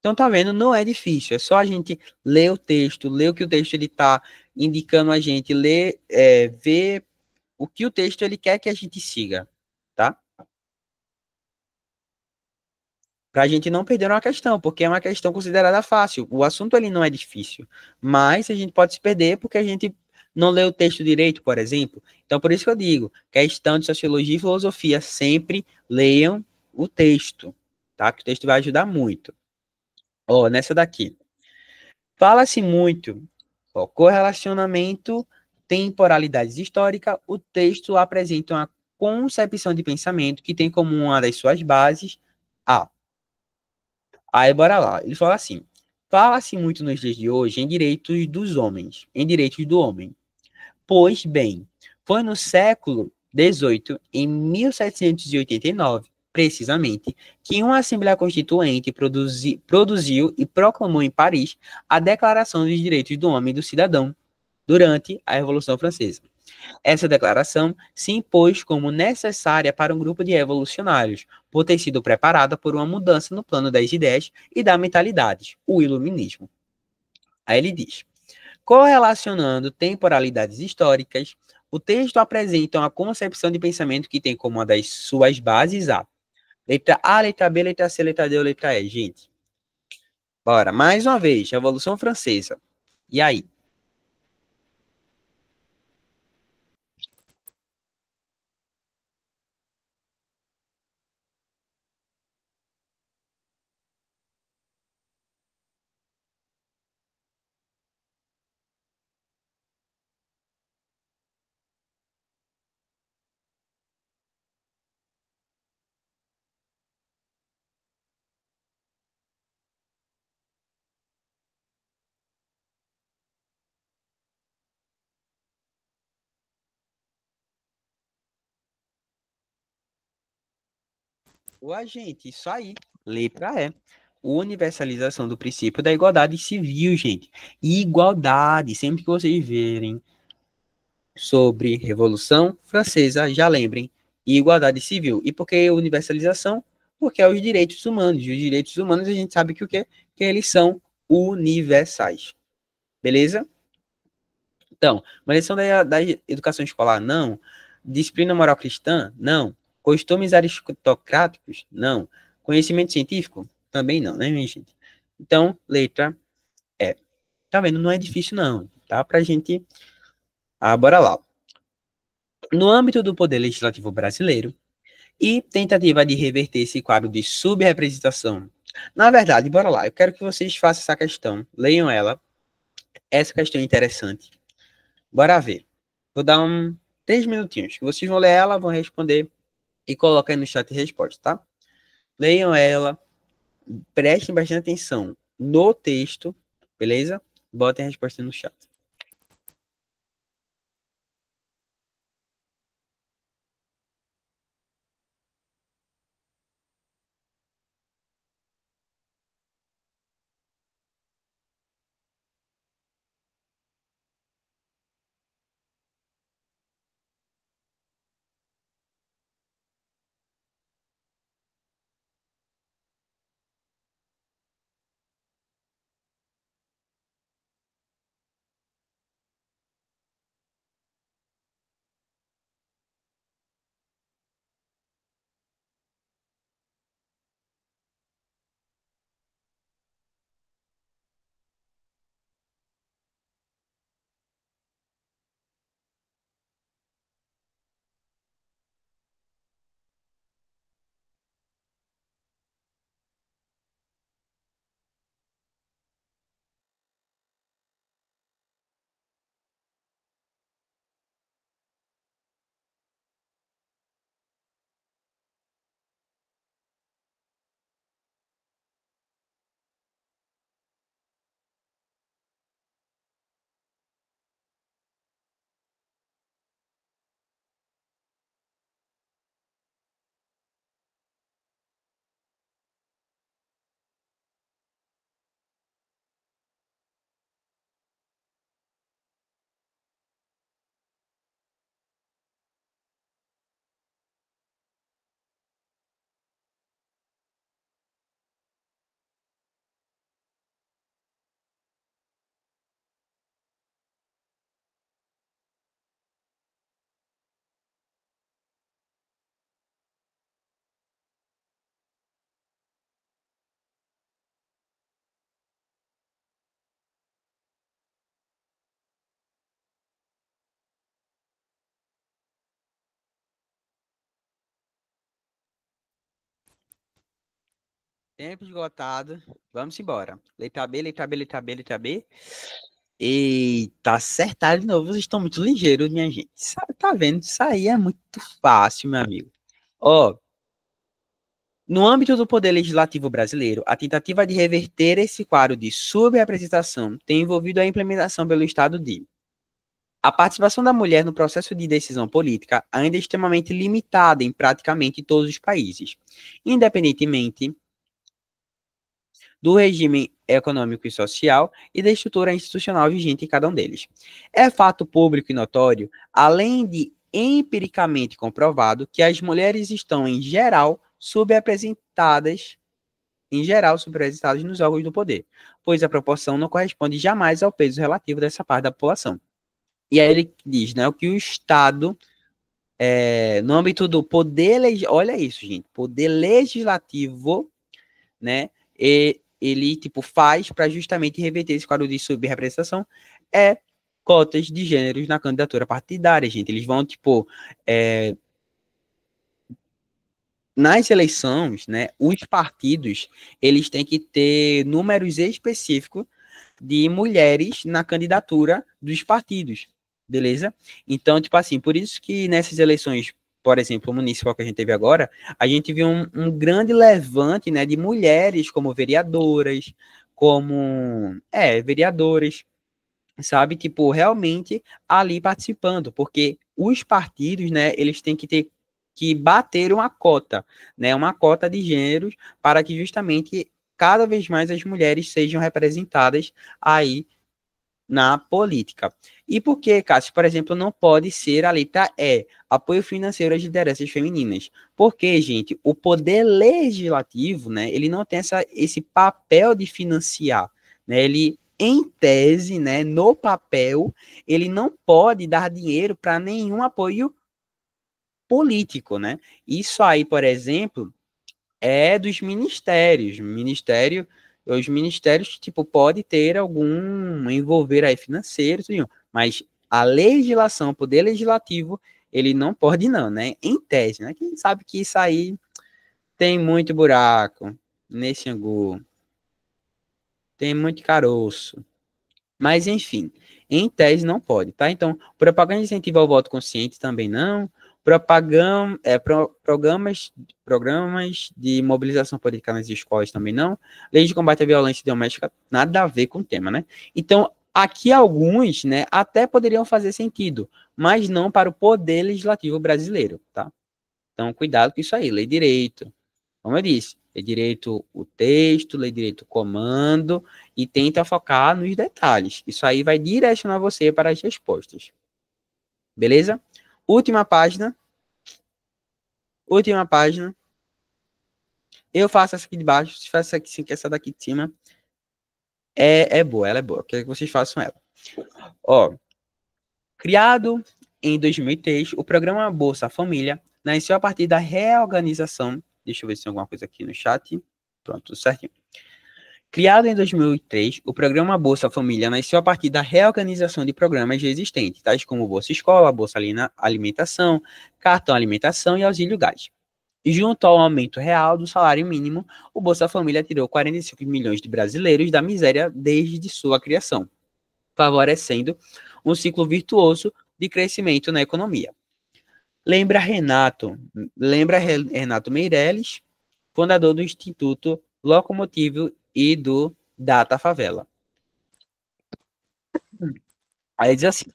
Então, tá vendo? Não é difícil. É só a gente ler o texto, ler o que o texto ele tá indicando a gente, ler, ver o que o texto ele quer que a gente siga, tá? Para a gente não perder uma questão, porque é uma questão considerada fácil. O assunto ali não é difícil, mas a gente pode se perder porque a gente não lê o texto direito, por exemplo. Então, por isso que eu digo, questão de sociologia e filosofia, sempre leiam o texto, tá? Que o texto vai ajudar muito. Ó, nessa daqui. Fala-se muito, ó, correlacionamento, temporalidades históricas, o texto apresenta uma concepção de pensamento que tem como uma das suas bases a. Aí bora lá. Ele fala assim: fala-se muito nos dias de hoje em direitos dos homens, em direitos do homem. Pois bem, foi no século XVIII, em 1789, precisamente, que uma Assembleia Constituinte produziu e proclamou em Paris a Declaração dos Direitos do Homem e do Cidadão durante a Revolução Francesa. Essa declaração se impôs como necessária para um grupo de revolucionários, por ter sido preparada por uma mudança no plano das ideias e da mentalidade, o iluminismo. Aí ele diz: correlacionando temporalidades históricas, o texto apresenta uma concepção de pensamento que tem como uma das suas bases a letra A, letra B, letra C, letra D ou letra E. Gente, bora. Mais uma vez, Revolução Francesa. E aí? O agente, isso aí. Letra E. Universalização do princípio da igualdade civil, gente. E igualdade, sempre que vocês verem sobre Revolução Francesa, já lembrem, igualdade civil. E por que universalização? Porque é os direitos humanos. E os direitos humanos a gente sabe que o quê? Que eles são universais. Beleza? Então, uma lição da educação escolar, não. Disciplina moral cristã, não. Costumes aristocráticos, não. Conhecimento científico, também não, né, minha gente? Então, letra E. Tá vendo? Não é difícil, não. Tá? Pra gente. Ah, bora lá. No âmbito do Poder Legislativo brasileiro e tentativa de reverter esse quadro de subrepresentação. Na verdade, bora lá. Eu quero que vocês façam essa questão. Leiam ela. Essa questão é interessante. Bora ver. Vou dar 3 minutinhos. Vocês vão ler ela, vão responder e coloquem no chat de resposta, tá? Leiam ela, prestem bastante atenção no texto, beleza? Botem a resposta no chat. Tempo esgotado. Vamos embora. Letra B, letra B, letra B, letra B. Eita, acertaram de novo. Vocês estão muito ligeiros, minha gente. Tá vendo? Isso aí é muito fácil, meu amigo. Ó, no âmbito do Poder Legislativo brasileiro, a tentativa de reverter esse quadro de subrepresentação tem envolvido a implementação pelo Estado de a participação da mulher no processo de decisão política ainda é extremamente limitada em praticamente todos os países, independentemente do regime econômico e social e da estrutura institucional vigente em cada um deles. É fato público e notório, além de empiricamente comprovado, que as mulheres estão, subrepresentadas nos órgãos do poder, pois a proporção não corresponde jamais ao peso relativo dessa parte da população. E aí ele diz, né, o que o Estado, no âmbito do poder, olha isso, gente, poder legislativo, né, ele, tipo, faz para justamente reverter esse quadro de subrepresentação, cotas de gêneros na candidatura partidária, gente. Eles vão, tipo, nas eleições, né, os partidos, eles têm que ter números específicos de mulheres na candidatura dos partidos, beleza? Então, tipo assim, por isso que nessas eleições, por exemplo, municipal que a gente teve agora, a gente viu um grande levante, né, de mulheres como vereadoras, vereadoras, sabe? Tipo, realmente ali participando, porque os partidos, né, eles têm que ter que bater uma cota, né, uma cota de gêneros para que justamente cada vez mais as mulheres sejam representadas aí na política. E por que, Cássio, por exemplo, não pode ser a letra E, apoio financeiro às lideranças femininas? Porque, gente, o poder legislativo, né, ele não tem esse papel de financiar, né, ele, em tese, né, no papel, ele não pode dar dinheiro para nenhum apoio político, né? Isso aí, por exemplo, é dos ministérios. Os ministérios, tipo, pode ter algum envolver aí financeiro, tudo, mas a legislação, o poder legislativo, ele não pode não, né? Em tese, né? Quem sabe que isso aí tem muito buraco nesse angu, tem muito caroço. Mas, enfim, em tese não pode, tá? Então, propaganda incentiva ao voto consciente também não. Programas de mobilização política nas escolas também não. Lei de combate à violência doméstica, nada a ver com o tema, né? Então, aqui alguns, né, até poderiam fazer sentido, mas não para o poder legislativo brasileiro, tá? Então, cuidado com isso aí, lei direito. Como eu disse, lê direito o texto, lê direito o comando e tenta focar nos detalhes. Isso aí vai direcionar você para as respostas. Beleza? Última página. Última página. Eu faço essa aqui de baixo, você faz essa aqui, sim, que essa daqui de cima é boa, ela é boa. Quero que vocês façam ela. Ó, criado em 2003, o programa Bolsa Família nasceu a partir da reorganização. Deixa eu ver se tem alguma coisa aqui no chat. Pronto, tudo certinho. Criado em 2003, o programa Bolsa Família nasceu a partir da reorganização de programas existentes, tais como Bolsa Escola, Bolsa Alimentação, Cartão Alimentação e Auxílio Gás. E junto ao aumento real do salário mínimo, o Bolsa Família tirou 45 milhões de brasileiros da miséria desde sua criação, favorecendo um ciclo virtuoso de crescimento na economia. Renato Meirelles, fundador do Instituto Locomotivo e do Data Favela. Aí diz assim,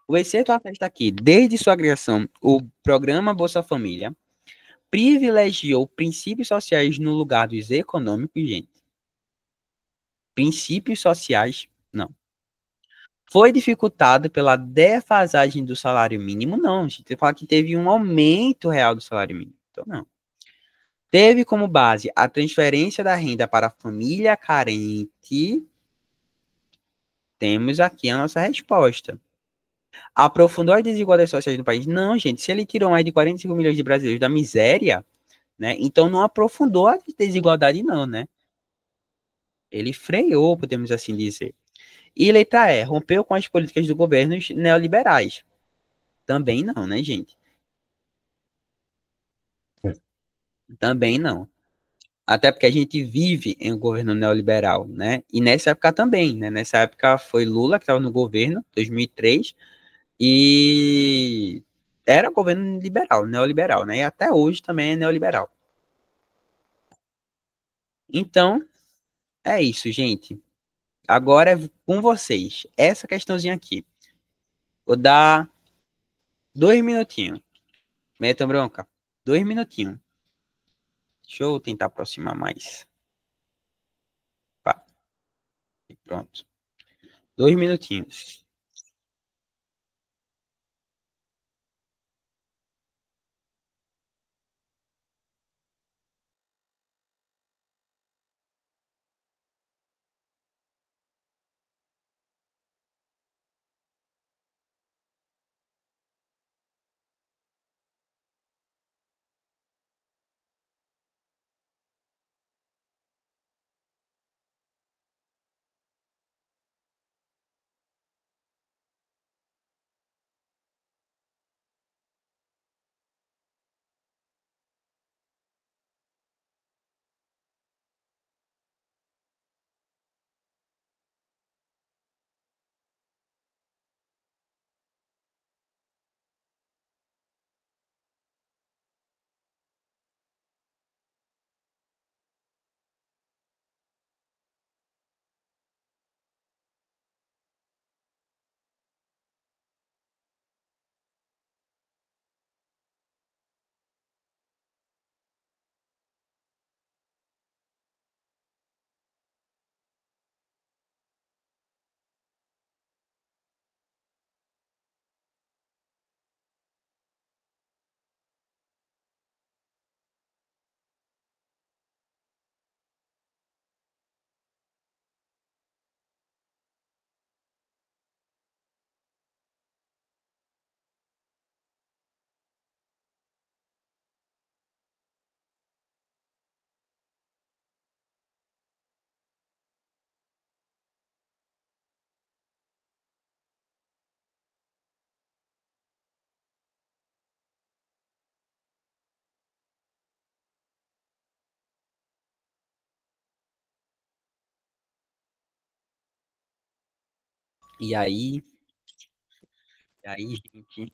o exceto atesta aqui, desde sua criação, o programa Bolsa Família privilegiou princípios sociais no lugar dos econômicos, gente. Princípios sociais, não. Foi dificultado pela defasagem do salário mínimo, não. A gente fala que teve um aumento real do salário mínimo. Então, não. Teve como base a transferência da renda para a família carente. Temos aqui a nossa resposta. Aprofundou as desigualdades sociais no país? Não, gente. Se ele tirou mais de 45 milhões de brasileiros da miséria, né? Então não aprofundou a desigualdade, não, né? Ele freou, podemos assim dizer. E letra E, rompeu com as políticas do governo neoliberais. Também não, né, gente? Também não. Até porque a gente vive em um governo neoliberal, né? E nessa época também, né? Nessa época foi Lula que estava no governo, 2003, e era governo liberal, neoliberal, né? E até hoje também é neoliberal. Então, é isso, gente. Agora é com vocês. Essa questãozinha aqui. Vou dar 2 minutinhos. Metam bronca. 2 minutinhos. Deixa eu tentar aproximar mais. Pá, pronto. 2 minutinhos. E aí, gente,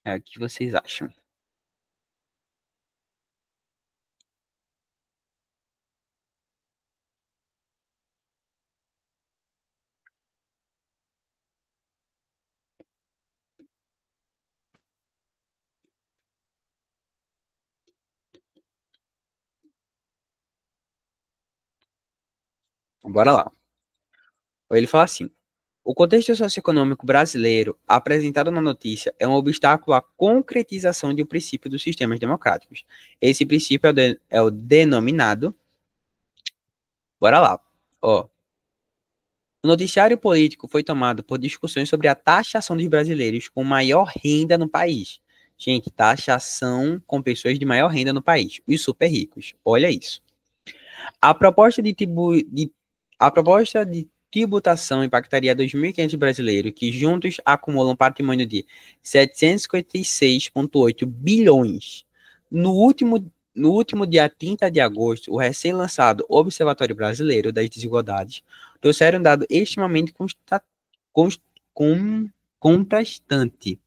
o que vocês acham? Bora lá. Ele fala assim: o contexto socioeconômico brasileiro apresentado na notícia é um obstáculo à concretização de um princípio dos sistemas democráticos. Esse princípio é o denominado. Bora lá. Ó, o noticiário político foi tomado por discussões sobre a taxação dos brasileiros com maior renda no país. Gente, taxação com pessoas de maior renda no país, os super ricos. Olha isso. A proposta a proposta de tributação impactaria 2.500 brasileiros que juntos acumulam patrimônio de 756,8 bilhões. No último dia 30 de agosto, o recém-lançado Observatório Brasileiro das Desigualdades trouxeram um dado extremamente cons- com- contrastante.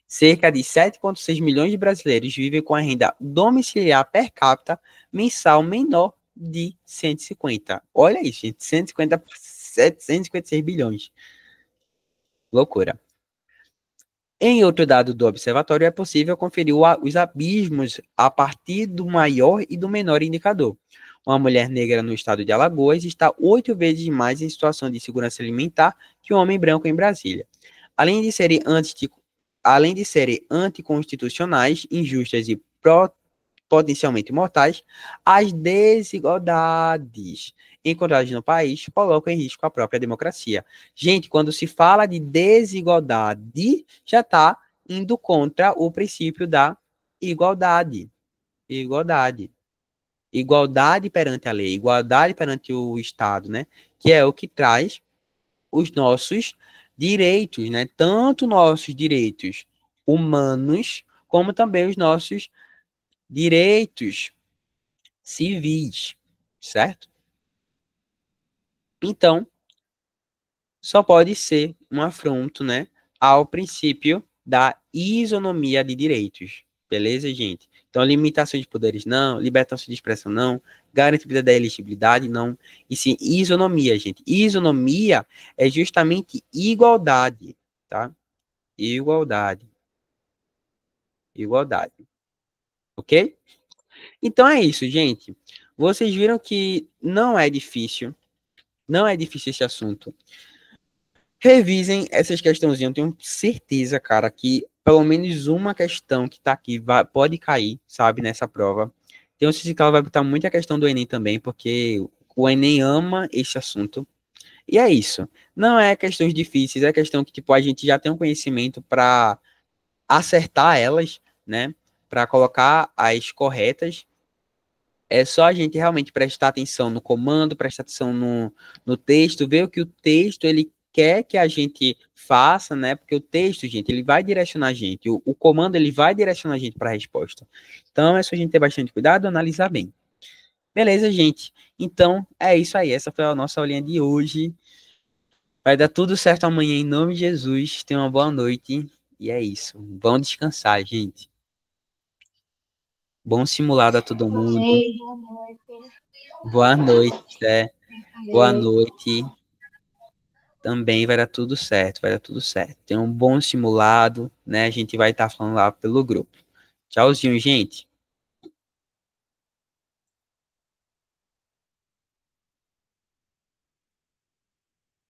Cerca de 7,6 milhões de brasileiros vivem com a renda domiciliar per capita mensal menor de 150. Olha isso, gente. 150, 756 bilhões. Loucura. Em outro dado do observatório, é possível conferir os abismos a partir do maior e do menor indicador. Uma mulher negra no estado de Alagoas está 8 vezes mais em situação de segurança alimentar que um homem branco em Brasília. Além de serem anticonstitucionais, injustas e potencialmente mortais, as desigualdades encontradas no país colocam em risco a própria democracia. Gente, quando se fala de desigualdade, já está indo contra o princípio da igualdade. Igualdade. Igualdade perante a lei, igualdade perante o Estado, né? Que é o que traz os nossos direitos, né? Tanto nossos direitos humanos como também os nossos direitos civis, certo? Então, só pode ser um afronto, né, ao princípio da isonomia de direitos. Beleza, gente? Então, limitação de poderes não, libertação de expressão não, garantida da elegibilidade não, e sim isonomia, gente. Isonomia é justamente igualdade, tá? Igualdade. Igualdade. Ok? Então é isso, gente. Vocês viram que não é difícil esse assunto. Revisem essas questãozinhas, eu tenho certeza, cara, que pelo menos uma questão que tá aqui pode cair, sabe, nessa prova. Tenho certeza que ela vai botar muita questão do Enem também, porque o Enem ama esse assunto. E é isso. Não é questões difíceis, é questão que, tipo, a gente já tem um conhecimento para acertar elas, né? Para colocar as corretas. É só a gente realmente prestar atenção no comando, prestar atenção no texto, ver o que o texto ele quer que a gente faça, né? Porque o texto, gente, ele vai direcionar a gente. O comando ele vai direcionar a gente para a resposta. Então é só a gente ter bastante cuidado, analisar bem. Beleza, gente? Então é isso aí. Essa foi a nossa aulinha de hoje. Vai dar tudo certo amanhã em nome de Jesus. Tenha uma boa noite. E é isso. Vão descansar, gente. Bom simulado a todo mundo. Ei, boa noite. Boa noite, Zé. Boa Ei. noite. Também vai dar tudo certo, vai dar tudo certo. Tem um bom simulado, né? A gente vai estar falando lá pelo grupo. Tchauzinho, gente.